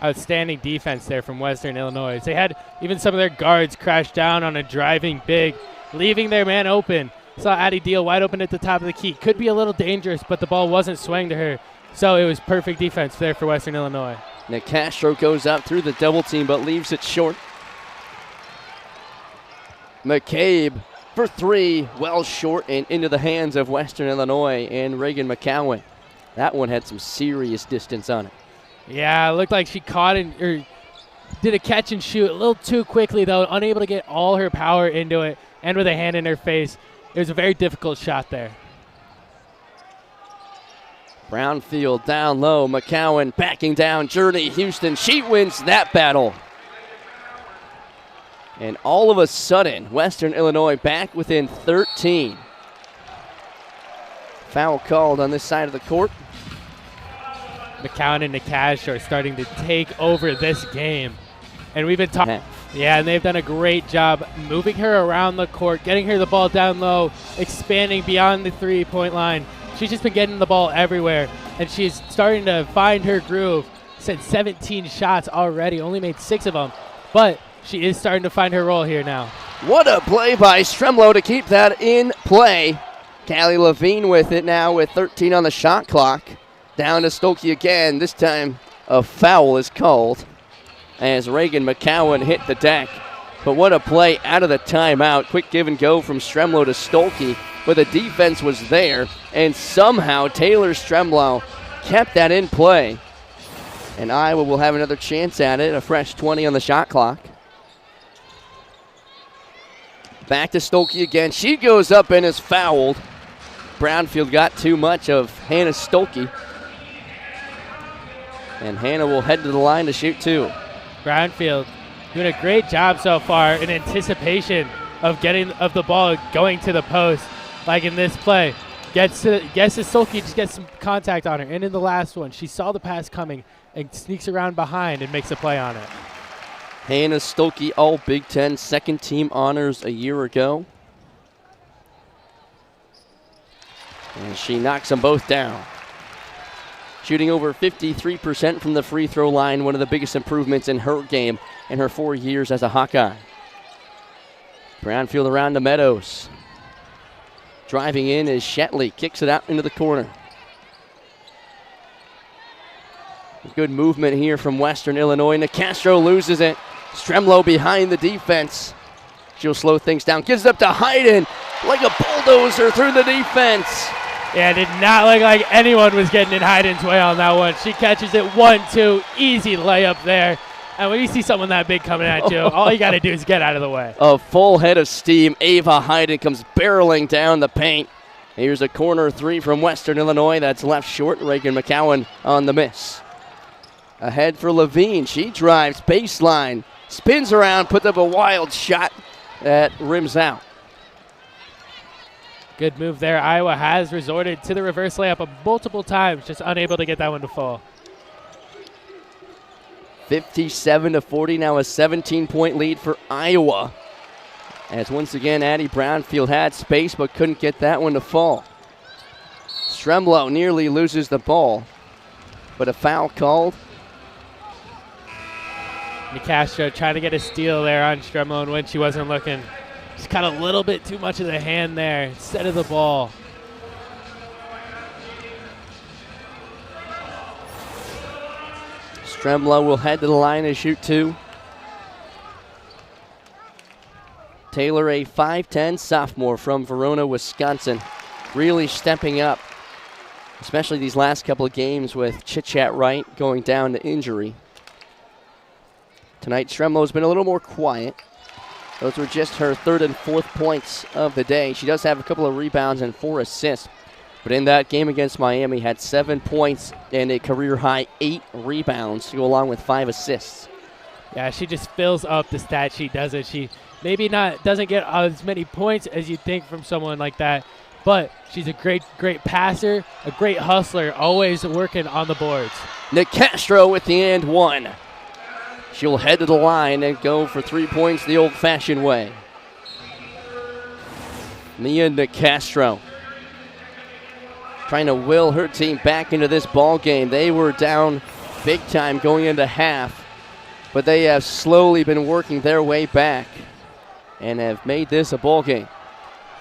Outstanding defense there from Western Illinois. They had even some of their guards crash down on a driving big, leaving their man open. Saw Addie Deal wide open at the top of the key. Could be a little dangerous, but the ball wasn't swaying to her. So it was perfect defense there for Western Illinois. Nicastro goes up through the double team, but leaves it short. McCabe for three, well short and into the hands of Western Illinois and Reagan McCowan. That one had some serious distance on it. Yeah, it looked like she caught it or did a catch and shoot a little too quickly, though, unable to get all her power into it and with a hand in her face. It was a very difficult shot there. Brownfield down low. McCowan backing down. Journey Houston. She wins that battle. And all of a sudden, Western Illinois back within 13. Foul called on this side of the court. McCowan and Nicastro are starting to take over this game. And we've been talking. Yeah, and they've done a great job moving her around the court, getting her the ball down low, expanding beyond the three-point line. She's just been getting the ball everywhere, and she's starting to find her groove. Sent 17 shots already, only made 6 of them, but she is starting to find her role here now. What a play by Stremlo to keep that in play. Callie Levine with it now with 13 on the shot clock. Down to Stolke again. This time a foul is called as Reagan McCowan hit the deck. But what a play out of the timeout. Quick give and go from Stremlo to Stolke, but the defense was there, and somehow Taylor Stremlo kept that in play. And Iowa will have another chance at it, a fresh 20 on the shot clock. Back to Stolke again. She goes up and is fouled. Brownfield got too much of Hannah Stolke. And Hannah will head to the line to shoot two. Brownfield doing a great job so far in anticipation of the ball going to the post, like in this play. Gets to Stolke, just gets some contact on her. And in the last one, she saw the pass coming and sneaks around behind and makes a play on it. Hannah Stolke, all Big Ten second team honors a year ago. And she knocks them both down. Shooting over 53% from the free throw line, one of the biggest improvements in her game in her 4 years as a Hawkeye. Brownfield around the Meadows. Driving in is Shetley, kicks it out into the corner. Good movement here from Western Illinois. Nicastro loses it. Stremlow behind the defense. She'll slow things down. Gives it up to Hayden like a bulldozer through the defense. Yeah, it did not look like anyone was getting in Hayden's way on that one. She catches it 1-2, easy layup there. And when you see someone that big coming at you, all you got to do is get out of the way. A full head of steam. Ava Hayden comes barreling down the paint. Here's a corner three from Western Illinois. That's left short. Reagan McCowan on the miss. Ahead for Levine. She drives baseline, spins around, puts up a wild shot that rims out. Good move there. Iowa has resorted to the reverse layup multiple times, just unable to get that one to fall. 57-40, now a 17-point lead for Iowa. As once again, Addie Brownfield had space but couldn't get that one to fall. Stremlow nearly loses the ball, but a foul called. Nicastro trying to get a steal there on Stremlow, and when she wasn't looking, just caught a little bit too much of the hand there instead of the ball. Stremlow will head to the line and shoot two. Taylor, a 5'10 sophomore from Verona, Wisconsin, really stepping up, especially these last couple of games with Chit-Chat Wright going down to injury. Tonight, Stremlow's been a little more quiet. Those were just her third and fourth points of the day. She does have a couple of rebounds and 4 assists. But in that game against Miami, had 7 points and a career-high 8 rebounds to go along with 5 assists. Yeah, she just fills up the stat sheet, doesn't she? Maybe doesn't get as many points as you'd think from someone like that, but she's a great passer, a great hustler, always working on the boards. Nicastro with the and one. She'll head to the line and go for 3 points the old-fashioned way. Mia Nicastro trying to will her team back into this ball game. They were down big time going into half, but they have slowly been working their way back and have made this a ball game.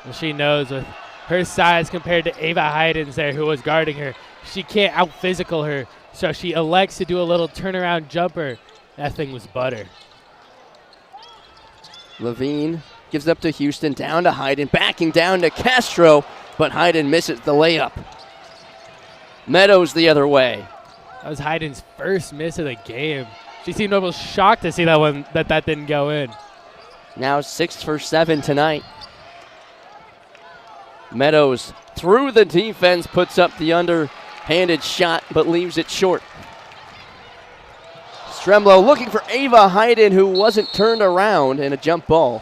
Well, she knows with her size compared to Ava Hayden's there, who was guarding her, she can't out-physical her, so she elects to do a little turnaround jumper. That thing was butter. Levine gives up to Houston, down to Hayden, backing down to Castro, but Hayden misses the layup. Meadows the other way. That was Hayden's first miss of the game. She seemed almost shocked to see that one that didn't go in. Now 6 for 7 tonight. Meadows through the defense, puts up the underhanded shot, but leaves it short. Stremlow looking for Ava Hayden, who wasn't turned around, in a jump ball.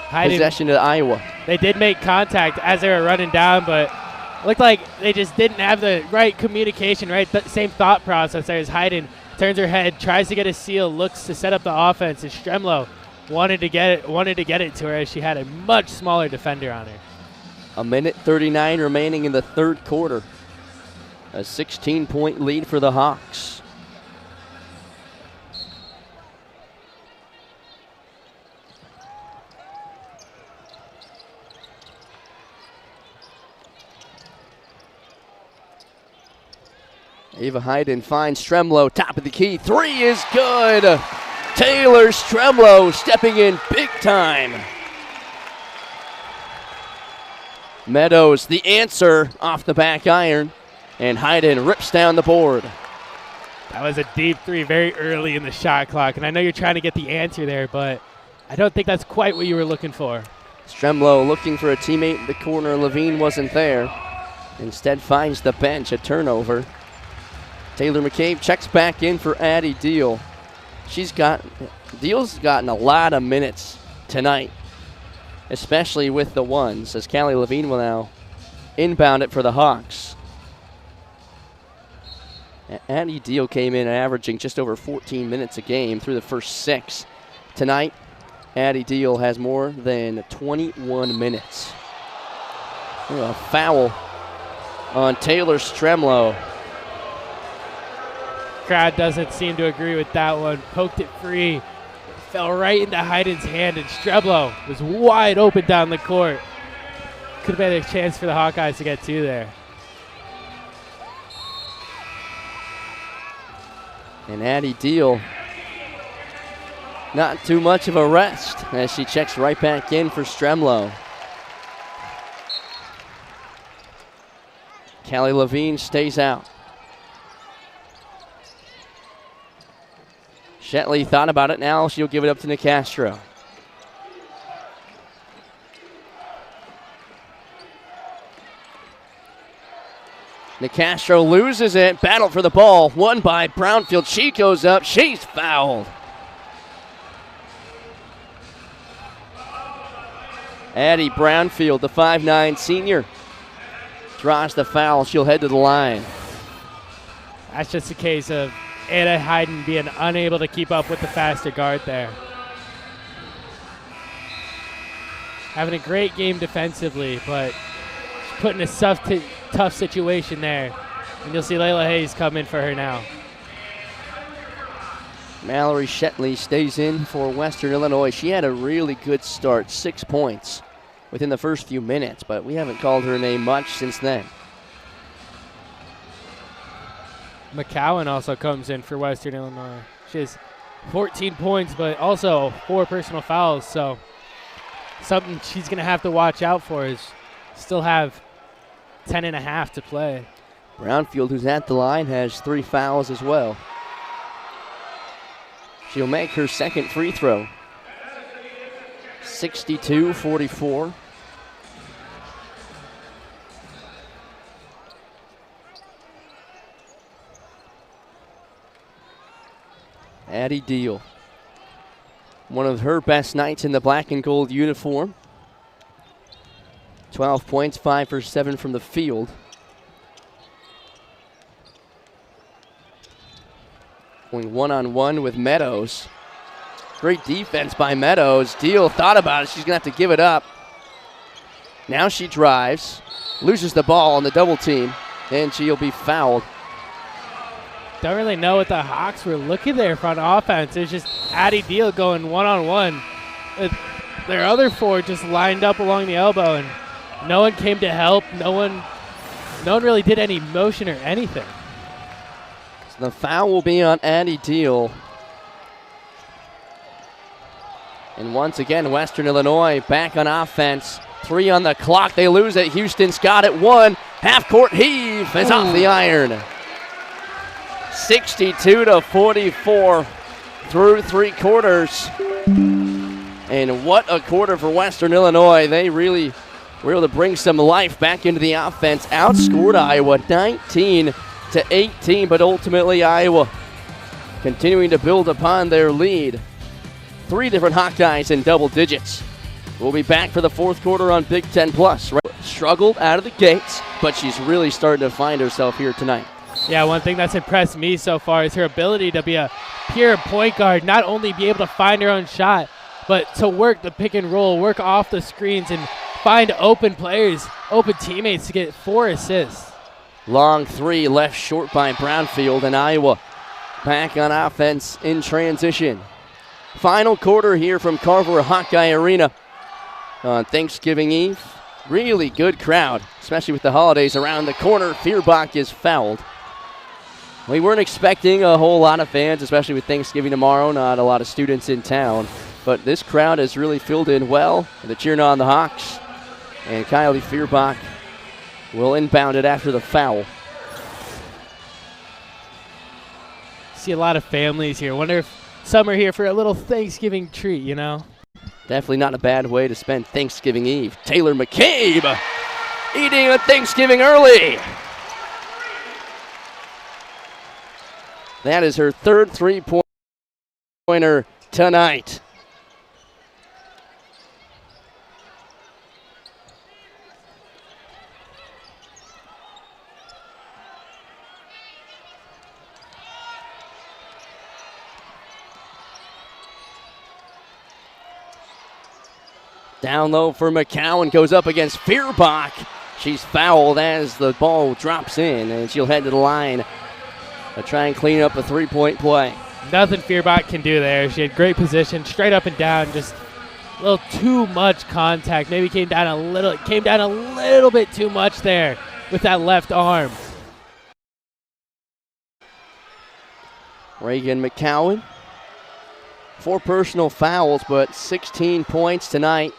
Hayden, possession to Iowa. They did make contact as they were running down, but it looked like they just didn't have the right communication, right? Same thought process there as Hayden turns her head, tries to get a steal, looks to set up the offense, as Stremlow wanted to get it to her as she had a much smaller defender on her. 1:39 remaining in the third quarter. A 16-point lead for the Hawks. Ava Hayden finds Stremlow, top of the key. 3 is good. Taylor Stremlow stepping in big time. Meadows, the answer off the back iron, and Hayden rips down the board. That was a deep 3 very early in the shot clock, and I know you're trying to get the answer there, but I don't think that's quite what you were looking for. Stremlow looking for a teammate in the corner. Levine wasn't there. Instead finds the bench, a turnover. Taylor McCabe checks back in for Addie Deal. Deal's gotten a lot of minutes tonight, especially with the ones, as Callie Levine will now inbound it for the Hawks. Addie Deal came in averaging just over 14 minutes a game through the first 6. Tonight, Addie Deal has more than 21 minutes. A foul on Taylor Stremlow. Crowd doesn't seem to agree with that one. Poked it free. Fell right into Hayden's hand, and Stremlow was wide open down the court. Could have been a chance for the Hawkeyes to get 2 there. And Addie Deal, not too much of a rest as she checks right back in for Stremlow. Callie Levine stays out. Shetley thought about it now. She'll give it up to Nicastro. Nicastro loses it. Battle for the ball. Won by Brownfield. She goes up. She's fouled. Addie Brownfield, the 5'9" senior, draws the foul. She'll head to the line. That's just a case of Anna Hayden being unable to keep up with the faster guard there. Having a great game defensively, but put in a tough situation there. And you'll see Layla Hayes come in for her now. Mallory Shetley stays in for Western Illinois. She had a really good start, 6 points within the first few minutes, but we haven't called her name much since then. McCowan also comes in for Western Illinois. She has 14 points, but also 4 personal fouls, so something she's going to have to watch out for is still have 10.5 to play. Brownfield, who's at the line, has 3 fouls as well. She'll make her second free throw. 62-44. Addie Deal, one of her best nights in the black and gold uniform. 12 points, 5 for 7 from the field. Going one-on-one with Meadows. Great defense by Meadows. Deal thought about it. She's going to have to give it up. Now she drives, loses the ball on the double team, and she'll be fouled. Don't really know what the Hawks were looking there for on offense. It was just Addie Deal going one-on-one. Their other 4 just lined up along the elbow, and no one came to help. No one really did any motion or anything. So the foul will be on Addie Deal. And once again, Western Illinois back on offense. 3 on the clock. They lose it. Houston's got it. 1. Half-court heave is off the iron. 62-44 through 3 quarters. And what a quarter for Western Illinois. They really were able to bring some life back into the offense. Outscored Iowa 19-18, but ultimately Iowa continuing to build upon their lead. 3 different Hawkeyes in double digits. We'll be back for the 4th quarter on Big Ten Plus. Struggled out of the gates, but she's really starting to find herself here tonight. Yeah, one thing that's impressed me so far is her ability to be a pure point guard, not only be able to find her own shot, but to work the pick and roll, work off the screens, and find open players, open teammates to get 4 assists. Long 3 left short by Brownfield, and Iowa back on offense in transition. Final quarter here from Carver-Hawkeye Arena on Thanksgiving Eve. Really good crowd, especially with the holidays around the corner. Feuerbach is fouled. We weren't expecting a whole lot of fans, especially with Thanksgiving tomorrow, not a lot of students in town. But this crowd has really filled in well. They're cheering on the Hawks. And Kylie Feuerbach will inbound it after the foul. See a lot of families here. Wonder if some are here for a little Thanksgiving treat, you know? Definitely not a bad way to spend Thanksgiving Eve. Taylor McCabe eating a Thanksgiving early. That is her 3rd 3-point winner tonight. Down low for McCowan, goes up against Feuerbach. She's fouled as the ball drops in, and she'll head to the line to try and clean up a three-point play. Nothing Feuerbach can do there. She had great position, straight up and down, just a little too much contact. Maybe came down a little bit too much there with that left arm. Reagan McCowan, 4 personal fouls, but 16 points tonight.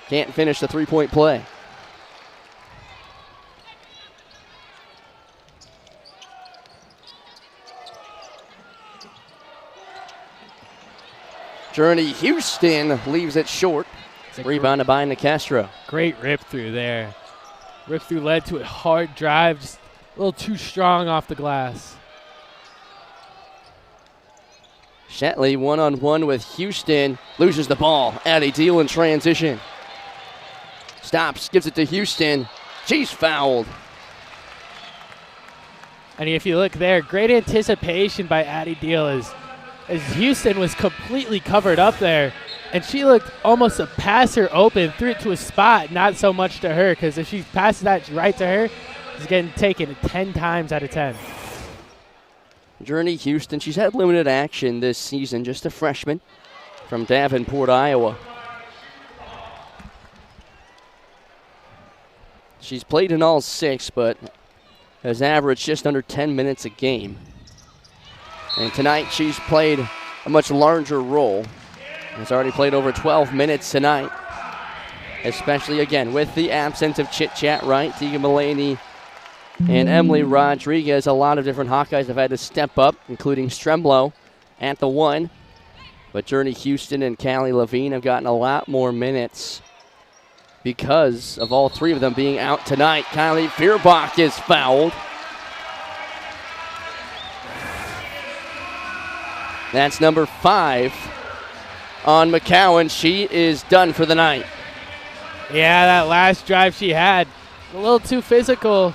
Can't finish the three-point play. Journey Houston leaves it short. Rebounded by Nicastro. Great rip through there. Rip through led to a hard drive, just a little too strong off the glass. Shetley one-on-one with Houston. Loses the ball. Addie Deal in transition. Stops, gives it to Houston. She's fouled. And if you look there, great anticipation by Addie Deal as Houston was completely covered up there. And she looked almost a passer open, threw it to a spot, not so much to her, because if she passes that right to her, she's getting taken 10 times out of 10. Journey Houston, she's had limited action this season, just a freshman from Davenport, Iowa. She's played in all 6, but has averaged just under 10 minutes a game. And tonight she's played a much larger role. Has already played over 12 minutes tonight, especially again with the absence of Chit Chat Wright, Tegan Mullaney, and Emily Rodriguez. A lot of different Hawkeyes have had to step up, including Stremblow at the 1. But Journey Houston and Callie Levine have gotten a lot more minutes because of all 3 of them being out tonight. Kylie Feuerbach is fouled. That's number 5 on McCowan. She is done for the night. Yeah, that last drive she had, a little too physical.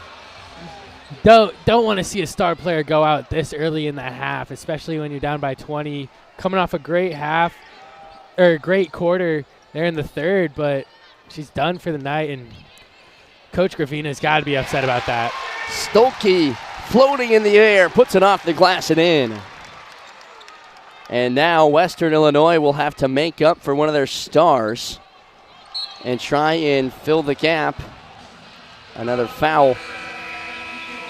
Don't want to see a star player go out this early in the half, especially when you're down by 20. Coming off a great half, or great quarter there in the third, but she's done for the night, and Coach Gravina's got to be upset about that. Stolke floating in the air, puts it off the glass and in. And now Western Illinois will have to make up for one of their stars and try and fill the gap. Another foul.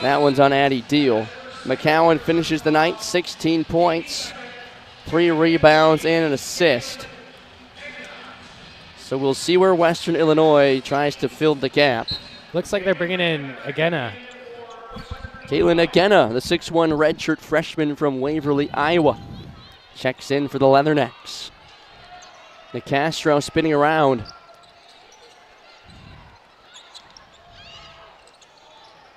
That one's on Addie Deal. McCowan finishes the night, 16 points, 3 rebounds, and an assist. So we'll see where Western Illinois tries to fill the gap. Looks like they're bringing in Agena. Caitlin Agena, the 6'1 redshirt freshman from Waverly, Iowa, checks in for the Leathernecks. Nicastro spinning around.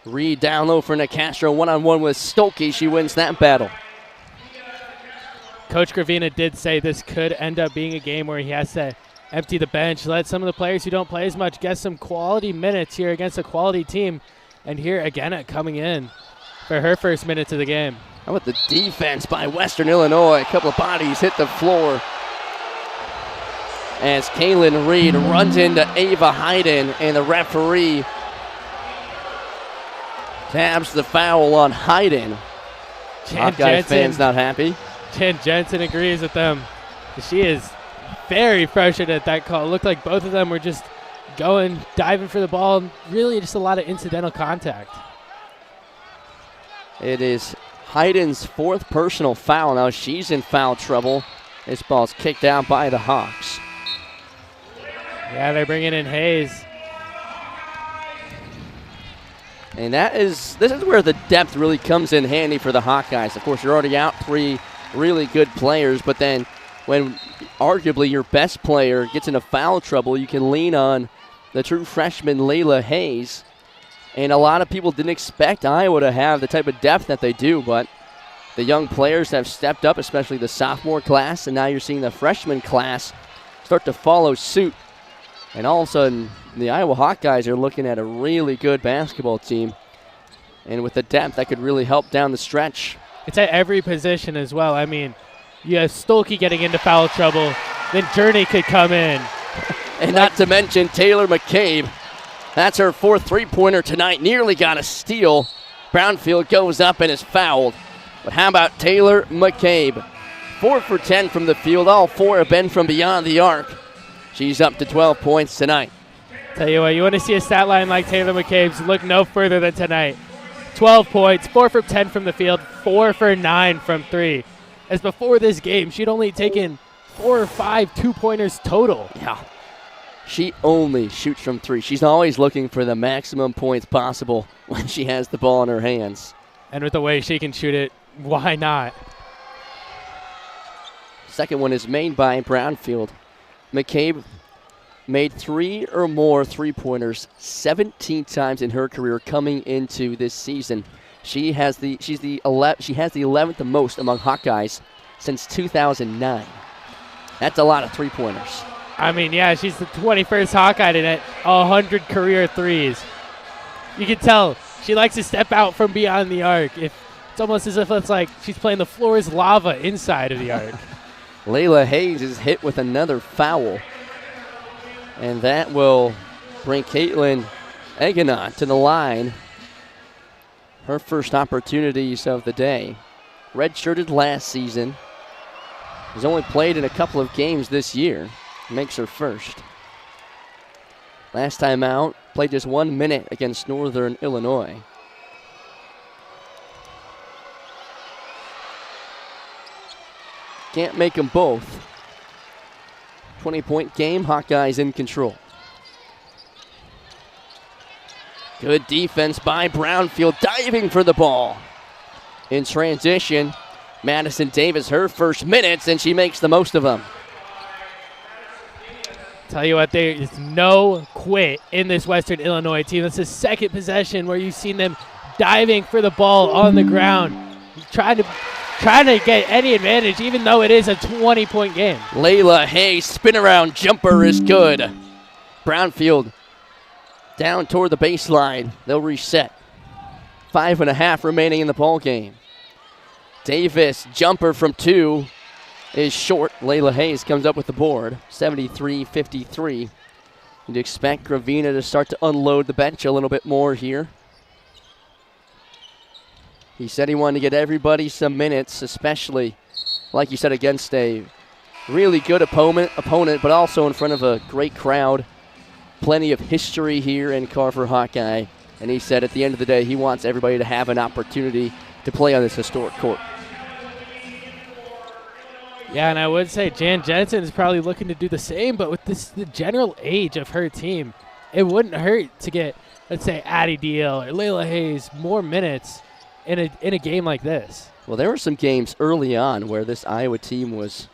Reed down low for Nicastro, one-on-one with Stolke. She wins that battle. Coach Gravina did say this could end up being a game where he has to empty the bench, let some of the players who don't play as much get some quality minutes here against a quality team. And here again coming in for her first minutes of the game. How about the defense by Western Illinois? A couple of bodies hit the floor as Kaylin Reed runs into Ava Hayden, and the referee tabs the foul on Hayden. Hawkeye fans not happy. Jen Jensen agrees with them. She is very frustrated at that call. It looked like both of them were just diving for the ball. Really just a lot of incidental contact. It is Hayden's 4th personal foul. Now she's in foul trouble. This ball's kicked out by the Hawks. Yeah, they're bringing in Hayes. And this is where the depth really comes in handy for the Hawkeyes. Of course, you're already out 3 really good players, but then when arguably your best player gets into foul trouble, you can lean on the true freshman Layla Hayes. And a lot of people didn't expect Iowa to have the type of depth that they do, but The young players have stepped up, especially the sophomore class, and now you're seeing the freshman class start to follow suit. And all of a sudden, the Iowa Hawkeyes are looking at a really good basketball team. And with the depth, that could really help down the stretch. It's at every position as well. I mean, you have Stolke getting into foul trouble. Then Journey could come in. And not to mention Taylor McCabe. That's her fourth three-pointer tonight. Nearly got a steal. Brownfield goes up and is fouled. But how about Taylor McCabe? 4 for 10 from the field. All 4 have been from beyond the arc. She's up to 12 points tonight. Tell you what, you want to see a stat line like Taylor McCabe's, look no further than tonight. 12 points, 4 for 10 from the field, 4 for 9 from 3. As before this game, she'd only taken 4 or 5 two-pointers total. Yeah. She only shoots from 3. She's always looking for the maximum points possible when she has the ball in her hands. And with the way she can shoot it, why not? Second one is made by Brownfield. McCabe made 3 or more three-pointers 17 times in her career coming into this season. She has the 11th most among Hawkeyes since 2009. That's a lot of three-pointers. I mean, yeah, she's the 21st Hawkeye to net 100 career threes. You can tell she likes to step out from beyond the arc. It's almost as if it's like she's playing the floor is lava inside of the arc. Layla Hayes is hit with another foul. And that will bring Caitlin Eganot to the line. Her first opportunities of the day. Redshirted last season. Has only played in a couple of games this year. Makes her first. Last time out, played just 1 minute against Northern Illinois. Can't make them both. 20-point game, Hawkeyes in control. Good defense by Brownfield, diving for the ball. In transition, Madison Davis, her first minutes, and she makes the most of them. Tell you what, there is no quit in this Western Illinois team. That's the second possession where you've seen them diving for the ball on the ground, trying to get any advantage, even though it is a 20-point game. Layla Hayes, spin around jumper is good. Brownfield down toward the baseline. They'll reset. 5.5 remaining in the ball game. Davis, jumper from 2 is short. Layla Hayes comes up with the board, 73-53. You'd expect Gravina to start to unload the bench a little bit more here. He said he wanted to get everybody some minutes, especially, like you said, against a really good opponent, but also in front of a great crowd. Plenty of history here in Carver-Hawkeye. And he said at the end of the day, he wants everybody to have an opportunity to play on this historic court. Yeah, and I would say Jan Jensen is probably looking to do the same, but with the general age of her team, it wouldn't hurt to get, let's say, Addie Deal or Layla Hayes more minutes in a game like this. Well, there were some games early on where this Iowa team was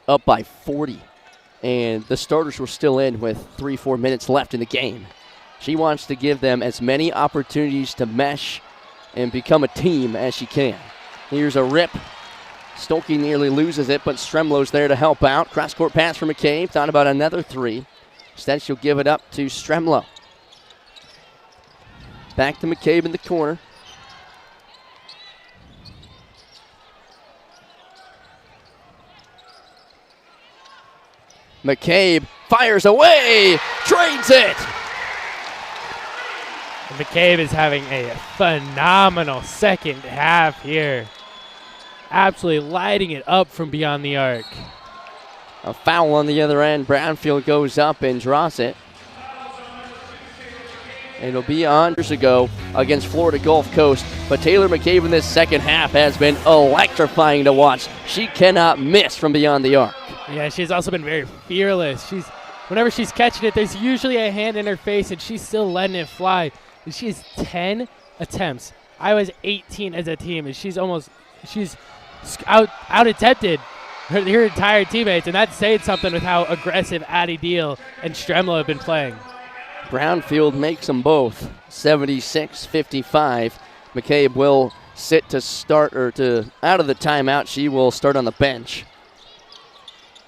up by 40, and the starters were still in with 3-4 minutes left in the game. She wants to give them as many opportunities to mesh and become a team as she can. Here's a rip. Stolke nearly loses it, but Stremlo's there to help out. Cross-court pass for McCabe. Thought about another 3. Instead, she'll give it up to Stremlo. Back to McCabe in the corner. McCabe fires away, trades it. McCabe is having a phenomenal second half here. Absolutely lighting it up from beyond the arc. A foul on the other end. Brownfield goes up and draws it. It'll be on years ago against Florida Gulf Coast. But Taylor McCabe in this second half has been electrifying to watch. She cannot miss from beyond the arc. Yeah, she's also been very fearless. Whenever she's catching it, there's usually a hand in her face, and she's still letting it fly. And she has 10 attempts. Iowa's 18 as a team, and she's out-attempted her entire teammates, and that's saying something with how aggressive Addie Deal and Stremlo have been playing. Brownfield makes them both, 76-55. McCabe will sit to start or to out of the timeout. She will start on the bench.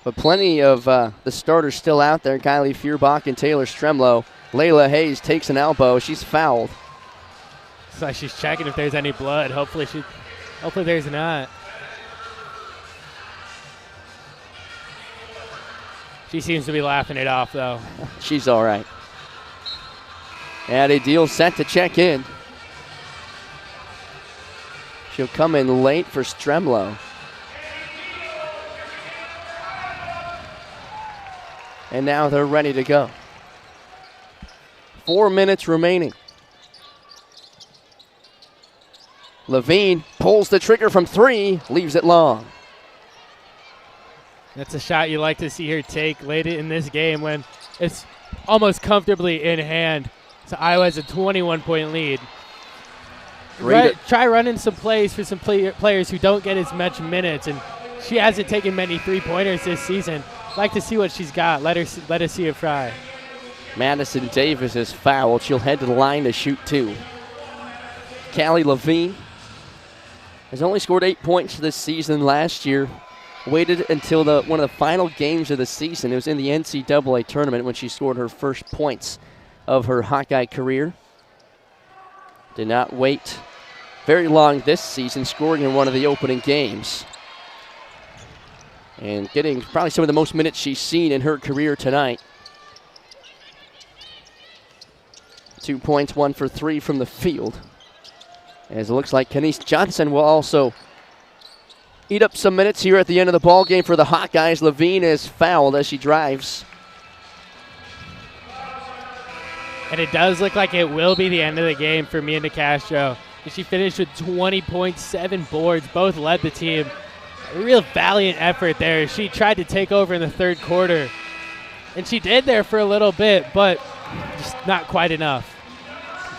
But plenty of the starters still out there. Kylie Feuerbach and Taylor Stremlow. Layla Hayes takes an elbow. She's fouled. It's like she's checking if there's any blood. Hopefully there's not. She seems to be laughing it off, though. She's all right. Addie Deal set to check in. She'll come in late for Stremlow. And now they're ready to go. 4 minutes remaining. Levine pulls the trigger from 3, leaves it long. That's a shot you like to see her take late in this game when it's almost comfortably in hand. So Iowa has a 21-point lead. Try running some plays for some players who don't get as much minutes, and she hasn't taken many three-pointers this season. Like to see what she's got. Let us see it fry. Madison Davis is fouled. She'll head to the line to shoot 2. Callie Levine has only scored 8 points this season. Last year, waited until one of the final games of the season. It was in the NCAA tournament when she scored her first points of her Hawkeye career. Did not wait very long this season, scoring in one of the opening games. And getting probably some of the most minutes she's seen in her career tonight. 2 points, 1 for 3 from the field. As it looks like Kenise Johnson will also eat up some minutes here at the end of the ball game for the Hawkeyes. Levine is fouled as she drives. And it does look like it will be the end of the game for Mia Castro. She finished with 20 points, 7 boards, both led the team. A real valiant effort there. She tried to take over in the third quarter. And she did there for a little bit, but just not quite enough.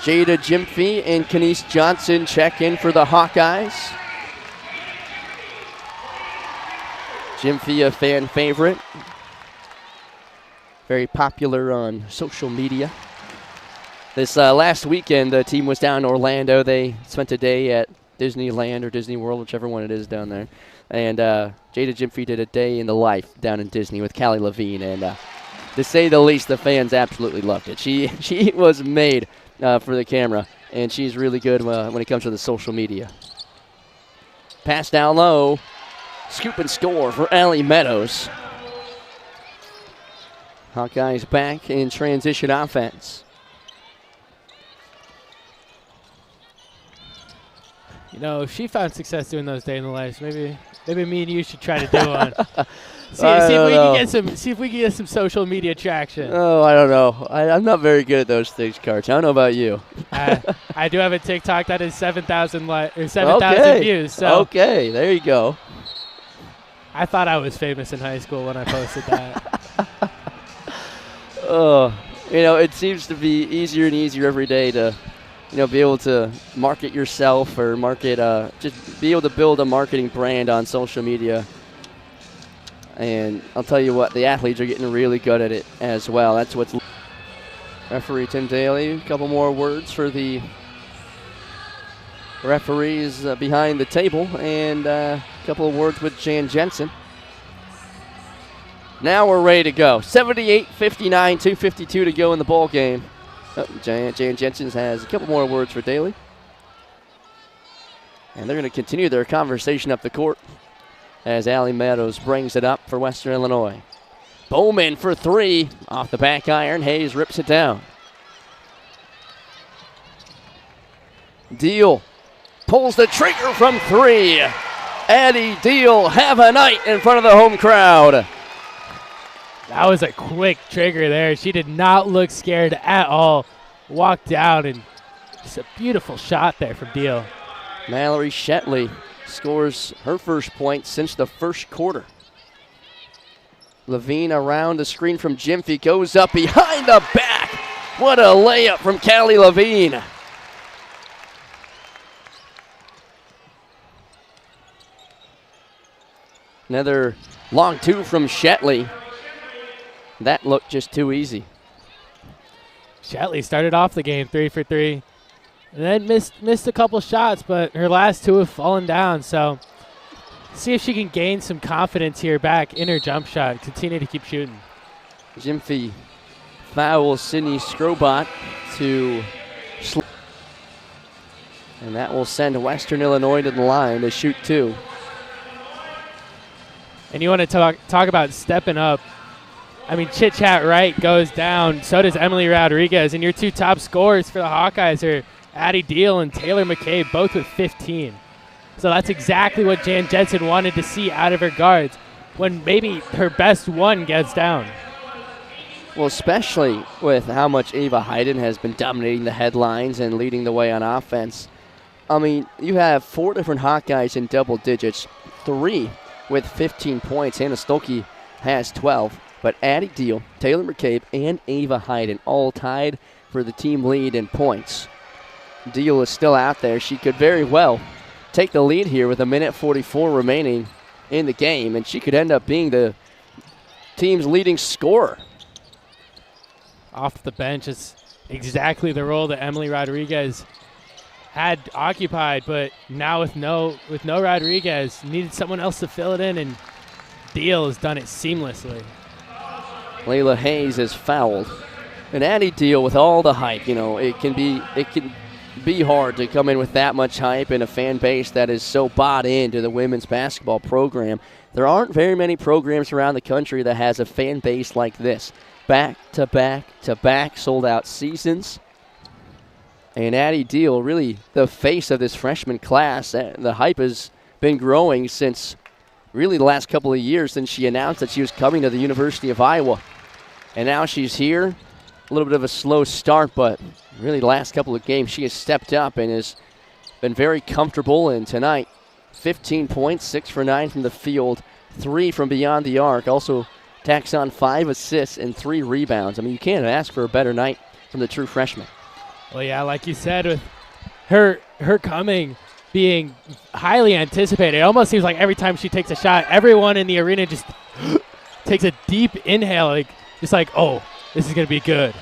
Jada Gyamfi and Kenise Johnson check in for the Hawkeyes. Gyamfi, a fan favorite. Very popular on social media. This last weekend, the team was down in Orlando. They spent a day at Disneyland or Disney World, whichever one it is down there. And Jada Gyamfi did a day in the life down in Disney with Callie Levine. And to say the least, the fans absolutely loved it. She was made for the camera, and she's really good when it comes to the social media. Pass down low. Scoop and score for Allie Meadows. Hawkeyes back in transition offense. You know, if she found success doing those day in the lives, maybe me and you should try to do one. See if we can get some social media traction. Oh, I don't know. I'm not very good at those things, Karch. I don't know about you. I do have a TikTok that is 7,000 views. So okay, there you go. I thought I was famous in high school when I posted that. It seems to be easier and easier every day to be able to market yourself or just be able to build a marketing brand on social media. And I'll tell you what, the athletes are getting really good at it as well. That's what's. Referee Tim Daly, a couple more words for the referees behind the table, and a couple of words with Jan Jensen. Now we're ready to go. 78-59, 2:52 to go in the ball game. Jan Jensen has a couple more words for Daly. And they're going to continue their conversation up the court as Allie Meadows brings it up for Western Illinois. Bowman for 3 off the back iron. Hayes rips it down. Deal pulls the trigger from 3. Addie Deal, have a night in front of the home crowd. That was a quick trigger there. She did not look scared at all. Walked down, and just a beautiful shot there from Deal. Mallory Shetley scores her first point since the first quarter. Levine around the screen from Gyamfi, goes up behind the back. What a layup from Callie Levine. Another long 2 from Shetley. That looked just too easy. Shetley started off the game 3 for 3. And then missed a couple shots, but her last two have fallen down. So see if she can gain some confidence here back in her jump shot. Continue to keep shooting. Gymphy fouls Sydney Scrobot to and that will send Western Illinois to the line to shoot 2. And you want to talk about stepping up. I mean, Chit Chat Wright goes down. So does Emily Rodriguez. And your 2 top scorers for the Hawkeyes are Addie Deal and Taylor McCabe, both with 15. So that's exactly what Jan Jensen wanted to see out of her guards when maybe her best one gets down. Well, especially with how much Ava Hayden has been dominating the headlines and leading the way on offense. I mean, you have 4 different Hawkeyes in double digits, 3 with 15 points. Hannah Stolke has 12, but Addie Deal, Taylor McCabe, and Ava Hayden all tied for the team lead in points. Deal is still out there. She could very well take the lead here with 1:44 remaining in the game, and she could end up being the team's leading scorer. Off the bench is exactly the role that Emily Rodriguez had occupied, but now with no Rodriguez, needed someone else to fill it in, and Deal has done it seamlessly. Layla Hayes is fouled. And Addie Deal, with all the hype, it can be hard to come in with that much hype in a fan base that is so bought into the women's basketball program. There aren't very many programs around the country that has a fan base like this. Back-to-back sold-out seasons. And Addie Deal, really the face of this freshman class. The hype has been growing since really the last couple of years since she announced that she was coming to the University of Iowa. And now she's here. A little bit of a slow start, but really the last couple of games she has stepped up and has been very comfortable. And tonight, 15 points, 6 for 9 from the field, 3 from beyond the arc. Also tacks on 5 assists and 3 rebounds. I mean, you can't ask for a better night from the true freshman. Well, yeah, like you said, with her coming being highly anticipated, it almost seems like every time she takes a shot, everyone in the arena just takes a deep inhale, just like, oh, this is going to be good.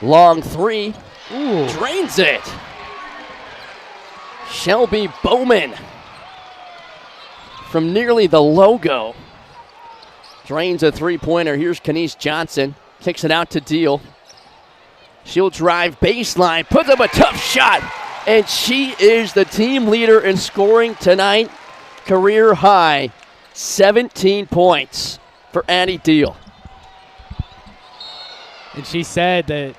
Long 3. Ooh. Drains it. Shelby Bowman from nearly the logo. Drains a 3-pointer. Here's Kenise Johnson. Kicks it out to Deal. She'll drive baseline, puts up a tough shot, and she is the team leader in scoring tonight. Career high, 17 points for Addie Deal. And she said that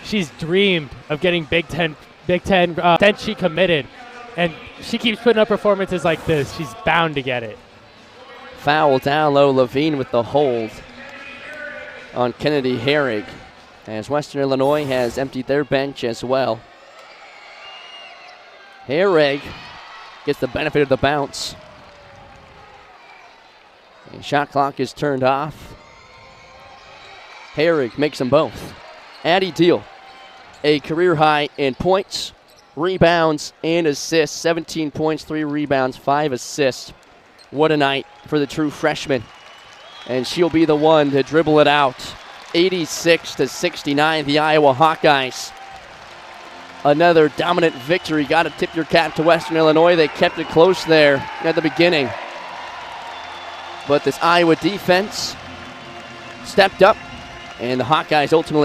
she's dreamed of getting Big Ten since she committed, and she keeps putting up performances like this. She's bound to get it. Foul down low, Levine with the hold on Kennedy Herrig, as Western Illinois has emptied their bench as well. Herrig gets the benefit of the bounce. And shot clock is turned off. Herrig makes them both. Addie Deal, a career high in points, rebounds, and assists. 17 points, 3 rebounds, 5 assists. What a night for the true freshman. And she'll be the one to dribble it out. 86-69, the Iowa Hawkeyes. Another dominant victory. Got to tip your cap to Western Illinois. They kept it close there at the beginning. But this Iowa defense stepped up, and the Hawkeyes ultimately